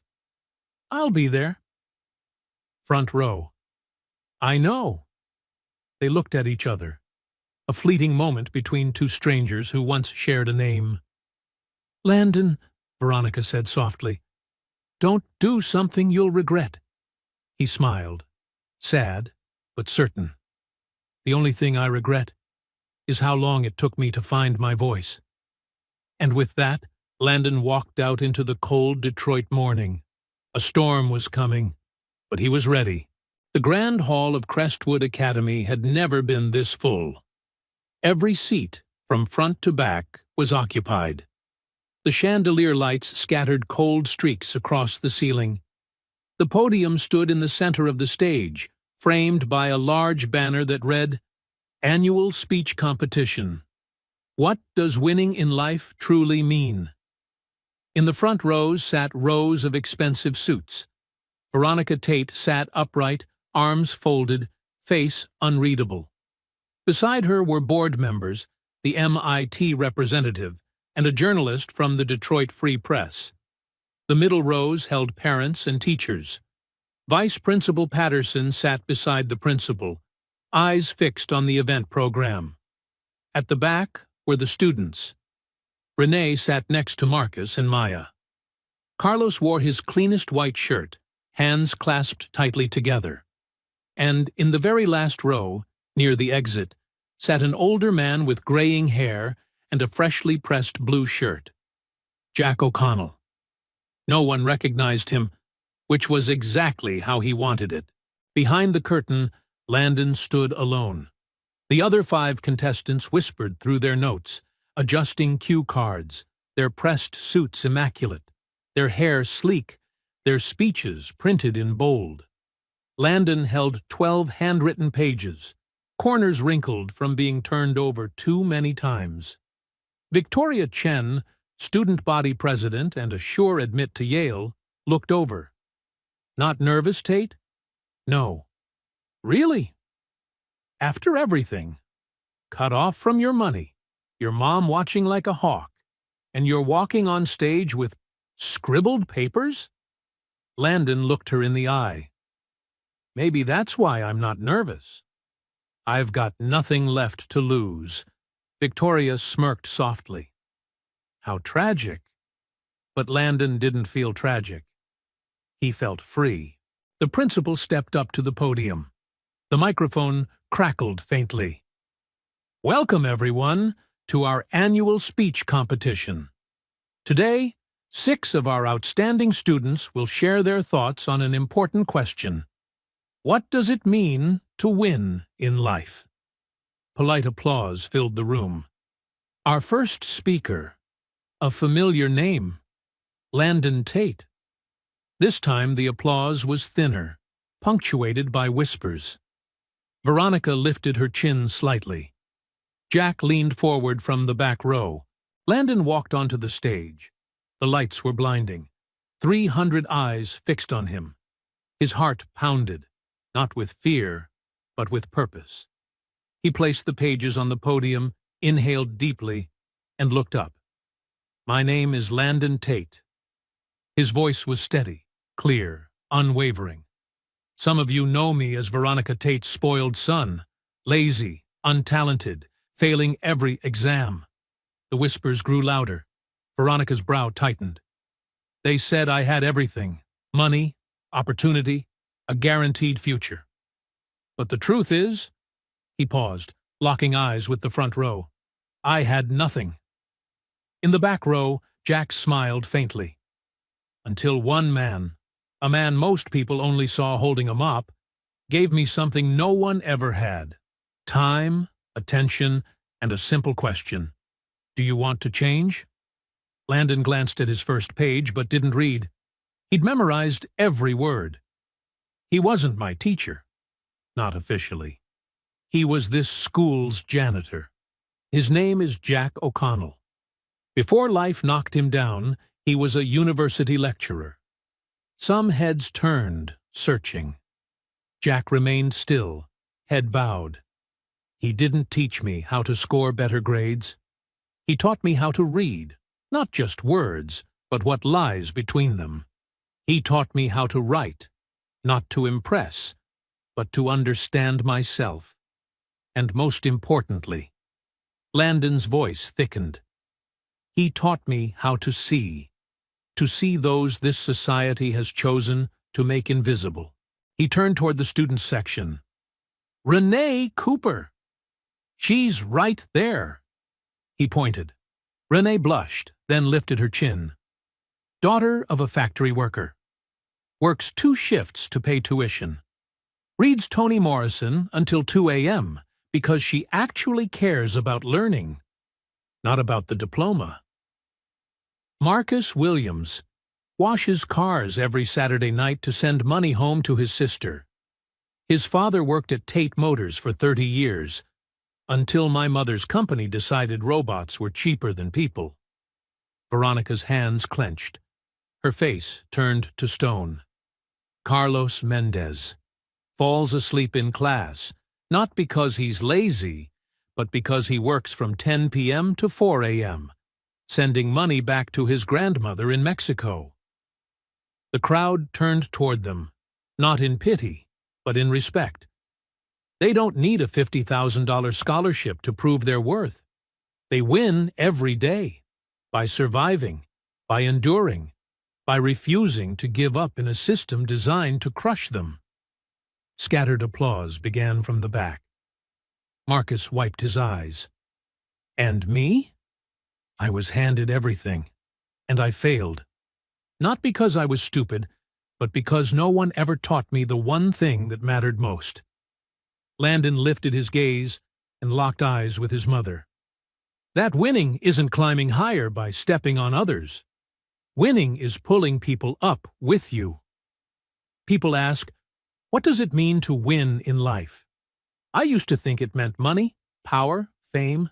I'll be there." Front row. "I know." They looked at each other. A fleeting moment between two strangers who once shared a name. "Landon," Veronica said softly, "don't do something you'll regret." He smiled, sad but certain. "The only thing I regret is how long it took me to find my voice." And with that, Landon walked out into the cold Detroit morning. A storm was coming, but he was ready. The grand hall of Crestwood Academy had never been this full. Every seat, from front to back, was occupied. The chandelier lights scattered cold streaks across the ceiling. The podium stood in the center of the stage, framed by a large banner that read, "Annual Speech Competition. What does winning in life truly mean?" In the front rows sat rows of expensive suits. Veronica Tate sat upright, arms folded, face unreadable. Beside her were board members, the MIT representative, and a journalist from the Detroit Free Press. The middle rows held parents and teachers. Vice Principal Patterson sat beside the principal, eyes fixed on the event program. At the back were the students. Renee sat next to Marcus and Maya. Carlos wore his cleanest white shirt, hands clasped tightly together. And in the very last row, near the exit, sat an older man with graying hair and a freshly pressed blue shirt. Jack O'Connell. No one recognized him, which was exactly how he wanted it. Behind the curtain, Landon stood alone. The other 5 contestants whispered through their notes, adjusting cue cards, their pressed suits immaculate, their hair sleek, their speeches printed in bold. Landon held 12 handwritten pages, corners wrinkled from being turned over too many times. Victoria Chen, student body president and a sure admit to Yale, looked over. Not nervous, Tate? No. Really? After everything, cut off from your money, your mom watching like a hawk, and you're walking on stage with scribbled papers? Landon looked her in the eye. Maybe that's why I'm not nervous. I've got nothing left to lose. Victoria smirked softly. How tragic. But Landon didn't feel tragic. He felt free. The principal stepped up to the podium. The microphone crackled faintly. Welcome, everyone, to our annual speech competition. Today, 6 of our outstanding students will share their thoughts on an important question. What does it mean to win in life? Polite applause filled the room. Our first speaker, a familiar name, Landon Tate. This time the applause was thinner, punctuated by whispers. Veronica lifted her chin slightly. Jack leaned forward from the back row. Landon walked onto the stage. The lights were blinding. 300 eyes fixed on him. His heart pounded, not with fear, but with purpose. He placed the pages on the podium, inhaled deeply, and looked up. My name is Landon Tate. His voice was steady, clear, unwavering. Some of you know me as Veronica Tate's spoiled son, lazy, untalented, failing every exam. The whispers grew louder. Veronica's brow tightened. They said I had everything, money, opportunity, a guaranteed future. But the truth is, he paused, locking eyes with the front row, I had nothing. In the back row, Jack smiled faintly. Until one man, a man most people only saw holding a mop, gave me something no one ever had. Time, attention, and a simple question. Do you want to change? Landon glanced at his first page but didn't read. He'd memorized every word. He wasn't my teacher. Not officially. He was this school's janitor. His name is Jack O'Connell. Before life knocked him down, he was a university lecturer. Some heads turned, searching. Jack remained still, head bowed. He didn't teach me how to score better grades. He taught me how to read, not just words, but what lies between them. He taught me how to write, not to impress, but to understand myself. And most importantly, Landon's voice thickened. He taught me how to see those this society has chosen to make invisible. He turned toward the students section. Renee Cooper! She's right there! He pointed. Renee blushed, then lifted her chin. Daughter of a factory worker. Works 2 shifts to pay tuition. Reads Toni Morrison until 2 a.m. because she actually cares about learning, not about the diploma. Marcus Williams washes cars every Saturday night to send money home to his sister. His father worked at Tate Motors for 30 years, until my mother's company decided robots were cheaper than people. Veronica's hands clenched. Her face turned to stone. Carlos Mendez falls asleep in class, not because he's lazy, but because he works from 10 p.m. to 4 a.m., sending money back to his grandmother in Mexico. The crowd turned toward them, not in pity, but in respect. They don't need a $50,000 scholarship to prove their worth. They win every day, by surviving, by enduring, by refusing to give up in a system designed to crush them. Scattered applause began from the back. Marcus wiped his eyes. And me? I was handed everything, and I failed. Not because I was stupid, but because no one ever taught me the one thing that mattered most. Landon lifted his gaze and locked eyes with his mother. That winning isn't climbing higher by stepping on others. Winning is pulling people up with you. People ask, what does it mean to win in life? I used to think it meant money, power, fame.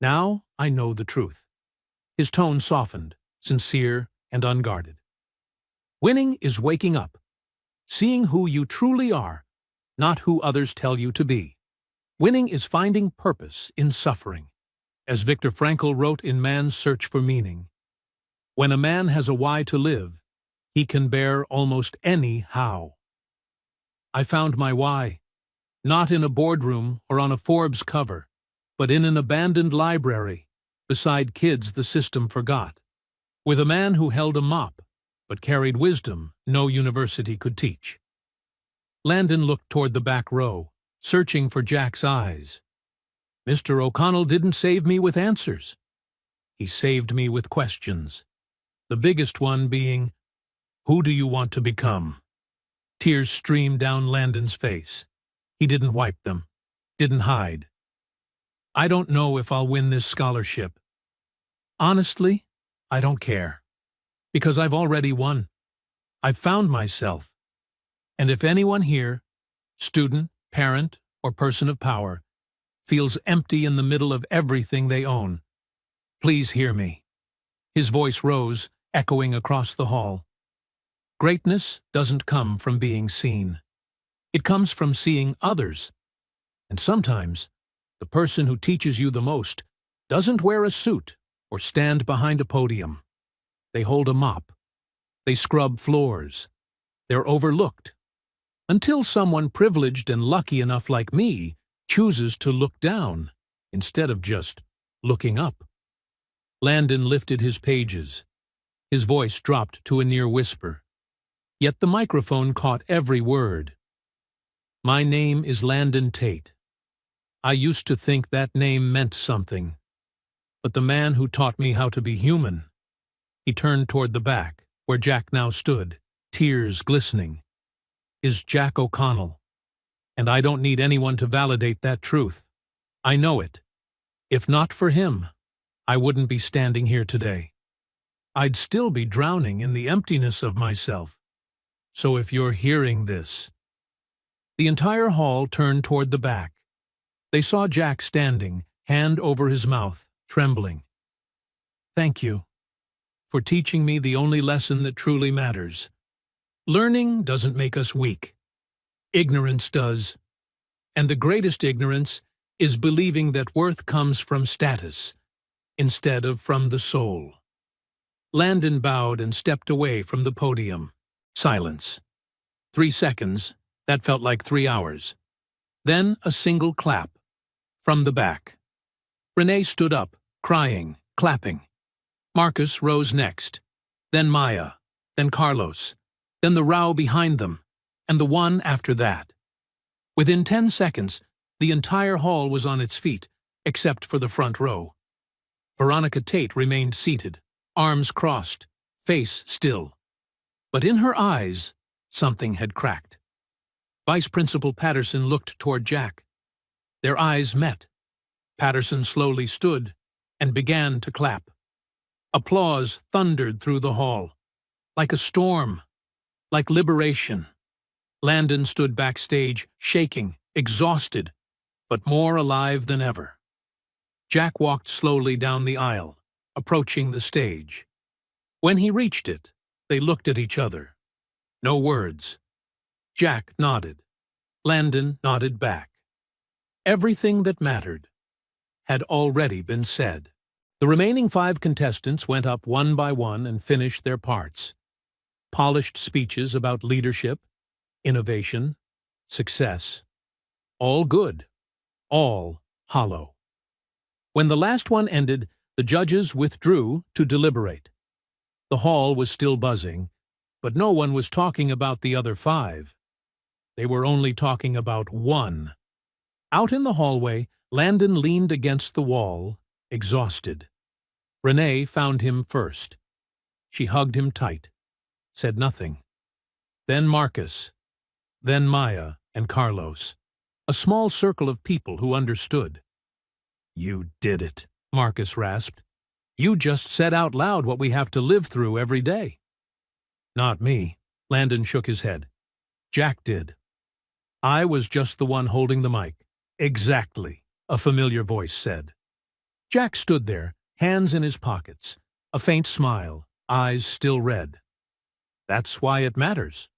Now I know the truth. His tone softened, sincere and unguarded. Winning is waking up, seeing who you truly are, not who others tell you to be. Winning is finding purpose in suffering. As Viktor Frankl wrote in Man's Search for Meaning, when a man has a why to live, he can bear almost any how. I found my why, not in a boardroom or on a Forbes cover, but in an abandoned library, beside kids the system forgot, with a man who held a mop, but carried wisdom no university could teach. Landon looked toward the back row, searching for Jack's eyes. Mr. O'Connell didn't save me with answers. He saved me with questions. The biggest one being, who do you want to become? Tears streamed down Landon's face. He didn't wipe them, didn't hide. I don't know if I'll win this scholarship. Honestly, I don't care. Because I've already won. I've found myself. And if anyone here, student, parent, or person of power, feels empty in the middle of everything they own, please hear me. His voice rose, echoing across the hall. Greatness doesn't come from being seen. It comes from seeing others. And sometimes, the person who teaches you the most doesn't wear a suit or stand behind a podium. They hold a mop. They scrub floors. They're overlooked. Until someone privileged and lucky enough like me chooses to look down instead of just looking up. Landon lifted his pages. His voice dropped to a near whisper. Yet the microphone caught every word. My name is Landon Tate. I used to think that name meant something. But the man who taught me how to be human, he turned toward the back, where Jack now stood, tears glistening, is Jack O'Connell. And I don't need anyone to validate that truth. I know it. If not for him, I wouldn't be standing here today. I'd still be drowning in the emptiness of myself. So if you're hearing this... The entire hall turned toward the back. They saw Jack standing, hand over his mouth, trembling. Thank you for teaching me the only lesson that truly matters. Learning doesn't make us weak. Ignorance does. And the greatest ignorance is believing that worth comes from status, instead of from the soul. Landon bowed and stepped away from the podium. Silence. 3 seconds. That felt like 3 hours. Then a single clap. From the back. Renee stood up, crying, clapping. Marcus rose next. Then Maya. Then Carlos. Then the row behind them. And the one after that. Within 10 seconds, the entire hall was on its feet, except for the front row. Veronica Tate remained seated, arms crossed, face still. But in her eyes, something had cracked. Vice Principal Patterson looked toward Jack. Their eyes met. Patterson slowly stood and began to clap. Applause thundered through the hall. Like a storm. Like liberation. Landon stood backstage, shaking, exhausted, but more alive than ever. Jack walked slowly down the aisle, approaching the stage. When he reached it, they looked at each other. No words. Jack nodded. Landon nodded back. Everything that mattered had already been said. The remaining 5 contestants went up one by one and finished their parts. Polished speeches about leadership, innovation, success. All good. All hollow. When the last one ended, the judges withdrew to deliberate. The hall was still buzzing, but no one was talking about the other 5. They were only talking about one. Out in the hallway, Landon leaned against the wall, exhausted. Renee found him first. She hugged him tight, said nothing. Then Marcus, then Maya and Carlos. a small circle of people who understood. "You did it," Marcus rasped. "You just said out loud what we have to live through every day." "Not me," Landon shook his head. "Jack did. I was just the one holding the mic." "Exactly," a familiar voice said. Jack stood there, hands in his pockets, a faint smile, eyes still red. "That's why it matters.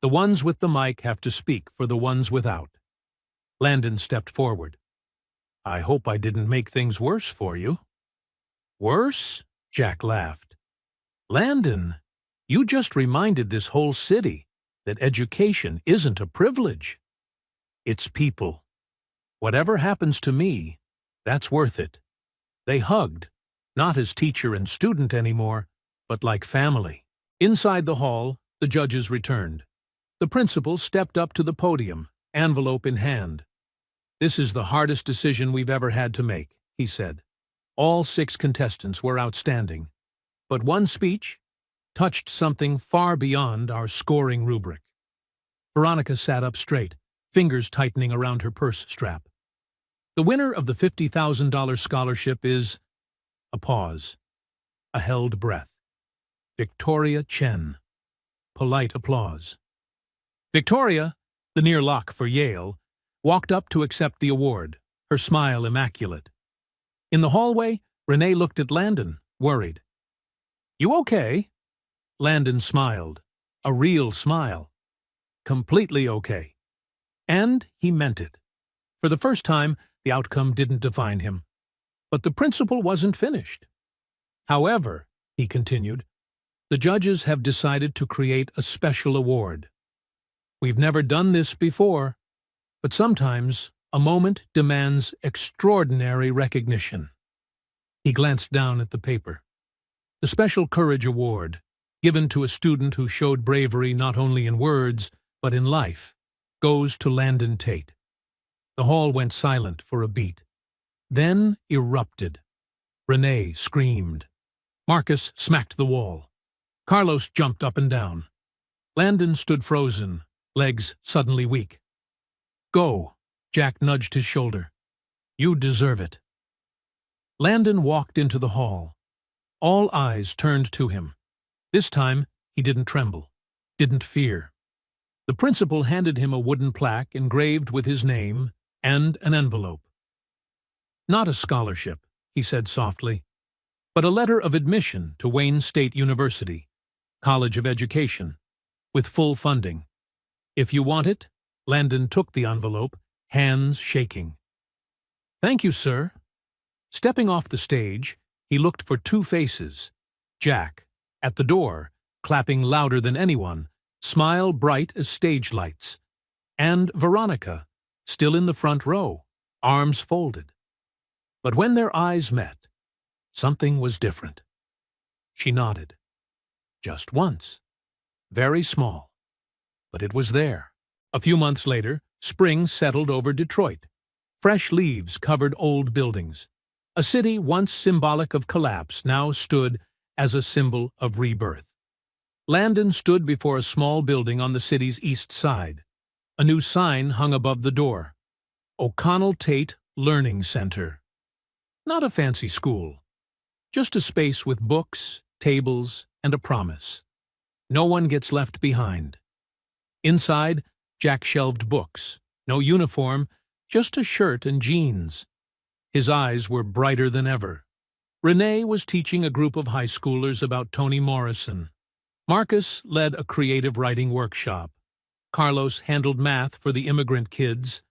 The ones with the mic have to speak for the ones without." Landon stepped forward. "I hope I didn't make things worse for you." "Worse?" Jack laughed. "Landon, you just reminded this whole city that education isn't a privilege. It's people. Whatever happens to me, that's worth it." They hugged, not as teacher and student anymore, but like family. Inside the hall, the judges returned. The principal stepped up to the podium, envelope in hand. "This is the hardest decision we've ever had to make," he said. All 6 contestants were outstanding, but one speech touched something far beyond our scoring rubric. Veronica sat up straight, fingers tightening around her purse strap. "The winner of the $50,000 scholarship is—" A pause. A held breath. "Victoria Chen." Polite applause. Victoria, the near lock for Yale, walked up to accept the award, her smile immaculate. In the hallway, Renee looked at Landon, worried. "You okay?" Landon smiled, a real smile. Completely okay. And he meant it. For the first time, the outcome didn't define him. But the principal wasn't finished. "However," he continued, "the judges have decided to create a special award. We've never done this before, but sometimes a moment demands extraordinary recognition." He glanced down at the paper. "The Special Courage Award, given to a student who showed bravery not only in words, but in life, goes to Landon Tate." The hall went silent for a beat, then erupted. Renee screamed. Marcus smacked the wall. Carlos jumped up and down. Landon stood frozen, legs suddenly weak. "Go," Jack nudged his shoulder. "You deserve it." Landon walked into the hall. All eyes turned to him. This time, he didn't tremble, didn't fear. The principal handed him a wooden plaque engraved with his name and an envelope. "Not a scholarship," he said softly, "but a letter of admission to Wayne State University, College of Education, with full funding. If you want it." Landon took the envelope, hands shaking. "Thank you, sir." Stepping off the stage, he looked for 2 faces. Jack, at the door, clapping louder than anyone, smile bright as stage lights, and Veronica, still in the front row, arms folded. But when their eyes met, something was different. She nodded. Just once. Very small. But it was there. A few months later, spring settled over Detroit. Fresh leaves covered old buildings. A city once symbolic of collapse now stood as a symbol of rebirth. Landon stood before a small building on the city's east side. A new sign hung above the door. O'Connell Tate Learning Center. Not a fancy school. Just a space with books, tables, and a promise. No one gets left behind. Inside, Jack shelved books. No uniform, just a shirt and jeans. His eyes were brighter than ever. Renee was teaching a group of high schoolers about Toni Morrison. Marcus led a creative writing workshop. Carlos handled math for the immigrant kids.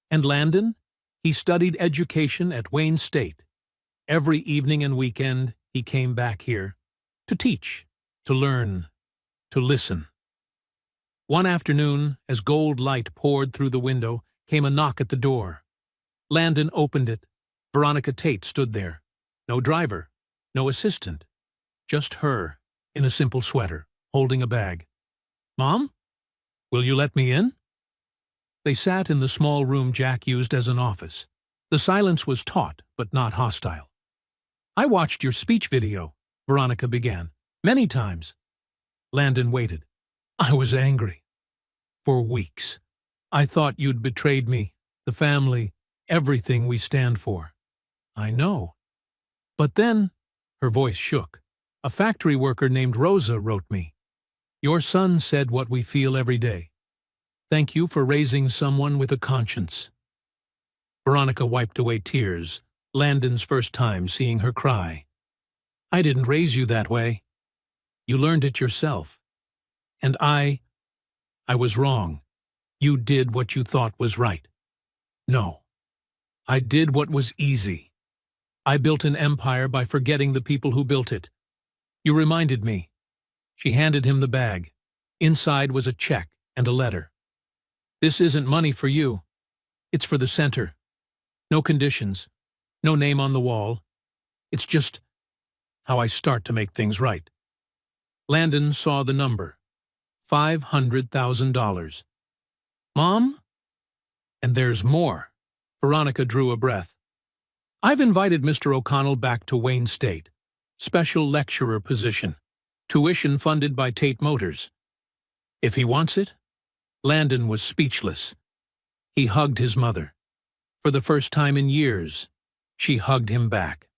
And Landon? He studied education at Wayne State. Every evening and weekend, he came back here. To teach, to learn, to listen. One afternoon, as gold light poured through the window, came a knock at the door. Landon opened it. Veronica Tate stood there. No driver, no assistant. Just her, in a simple sweater, holding a bag. "Mom? Will you let me in?" They sat in the small room Jack used as an office. The silence was taut, but not hostile. "I watched your speech video," Veronica began. "Many times." Landon waited. "I was angry. For weeks. I thought you'd betrayed me, the family, everything we stand for. I know. But then, her voice shook. A factory worker named Rosa wrote me. Your son said what we feel every day. Thank you for raising someone with a conscience. Veronica wiped away tears, Landon's first time seeing her cry. I didn't raise you that way. You learned it yourself. And I was wrong. You did what you thought was right. No. I did what was easy. I built an empire by forgetting the people who built it. You reminded me. She handed him the bag. Inside was a check and a letter. This isn't money for you. It's for the center. No conditions. No name on the wall. It's just how I start to make things right. Landon saw the number. $500,000. Mom? And there's more. Veronica drew a breath. I've invited Mr. O'Connell back to Wayne State. Special lecturer position. Tuition funded by Tate Motors. If he wants it? Landon was speechless. He hugged his mother. For the first time in years, she hugged him back.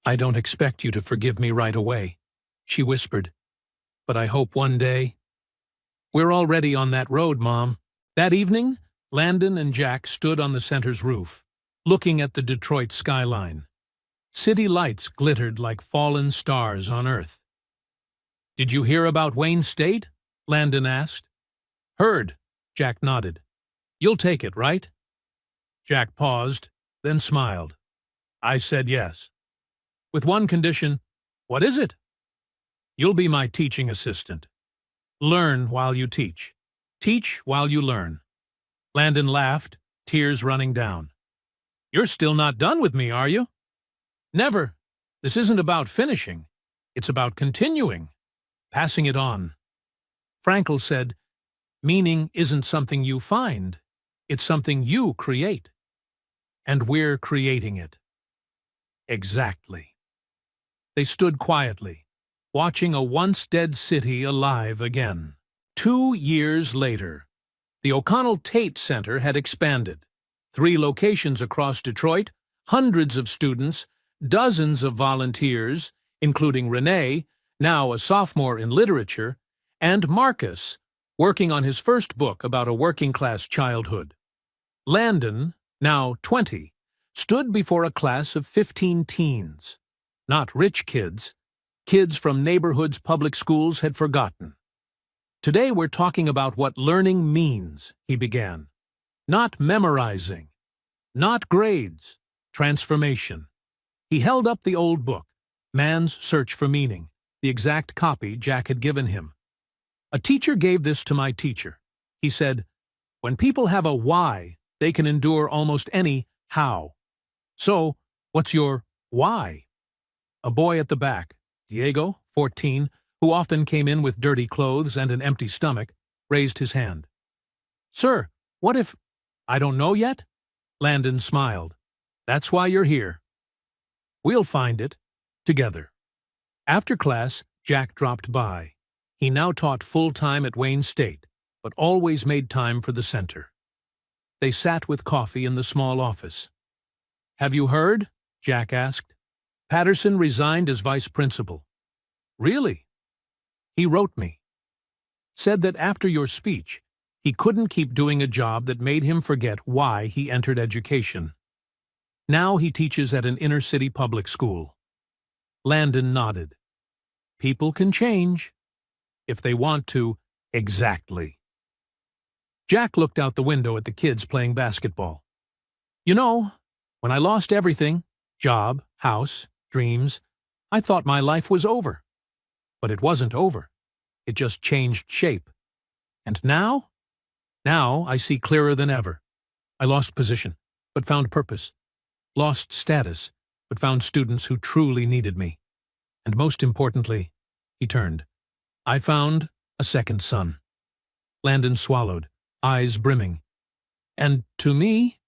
I don't expect you to forgive me right away, she whispered. But I hope one day. We're already on that road, Mom. That evening, Landon and Jack stood on the center's roof, looking at the Detroit skyline. City lights glittered like fallen stars on Earth. Did you hear about Wayne State? Landon asked. Heard, Jack nodded. You'll take it, right? Jack paused, then smiled. I said yes. With one condition. What is it? You'll be my teaching assistant. Learn while you teach. Teach while you learn. Landon laughed, tears running down. You're still not done with me, are you? Never. This isn't about finishing. It's about continuing. Passing it on. Frankel said, meaning isn't something you find. It's something you create. And we're creating it. Exactly. They stood quietly, watching a once-dead city alive again. 2 years later, the O'Connell Tate Center had expanded. 3 locations across Detroit, hundreds of students, dozens of volunteers, including Renee, now a sophomore in literature, and Marcus, working on his first book about a working-class childhood. Landon, now 20, stood before a class of 15 teens. Not rich kids. Kids from neighborhoods public schools had forgotten. Today we're talking about what learning means, he began. Not memorizing. Not grades. Transformation. He held up the old book, Man's Search for Meaning, the exact copy Jack had given him. A teacher gave this to my teacher. He said, when people have a why, they can endure almost any how. So, what's your why? A boy at the back, Diego, 14, who often came in with dirty clothes and an empty stomach, raised his hand. Sir, what if... I don't know yet? Landon smiled. That's why you're here. We'll find it. Together. After class, Jack dropped by. He now taught full-time at Wayne State, but always made time for the center. They sat with coffee in the small office. Have you heard? Jack asked. Patterson resigned as vice principal. Really? He wrote me. Said that after your speech, he couldn't keep doing a job that made him forget why he entered education. Now he teaches at an inner-city public school. Landon nodded. People can change. If they want to, exactly. Jack looked out the window at the kids playing basketball. You know, when I lost everything, job, house, dreams, I thought my life was over. But it wasn't over. It just changed shape. And now? Now I see clearer than ever. I lost position, but found purpose. Lost status, but found students who truly needed me. And most importantly, he turned. I found a second son. Landon swallowed, eyes brimming. And to me,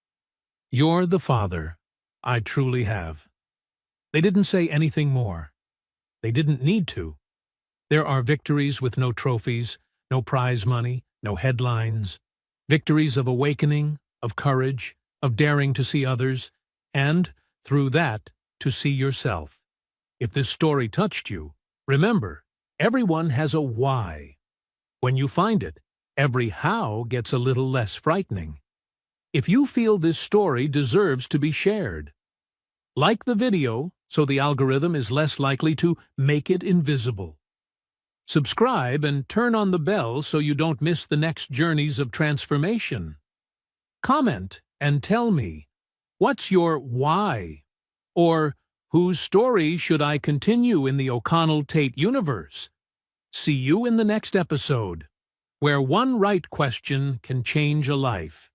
you're the father I truly have. They didn't say anything more. They didn't need to. There are victories with no trophies, no prize money, no headlines. Victories of awakening, of courage, of daring to see others, and, through that, to see yourself. If this story touched you, remember, everyone has a why. When you find it, every how gets a little less frightening. If you feel this story deserves to be shared, like the video so the algorithm is less likely to make it invisible. Subscribe and turn on the bell so you don't miss the next journeys of transformation. Comment and tell me, what's your why? Or, whose story should I continue in the O'Connell-Tate universe? See you in the next episode, where one right question can change a life.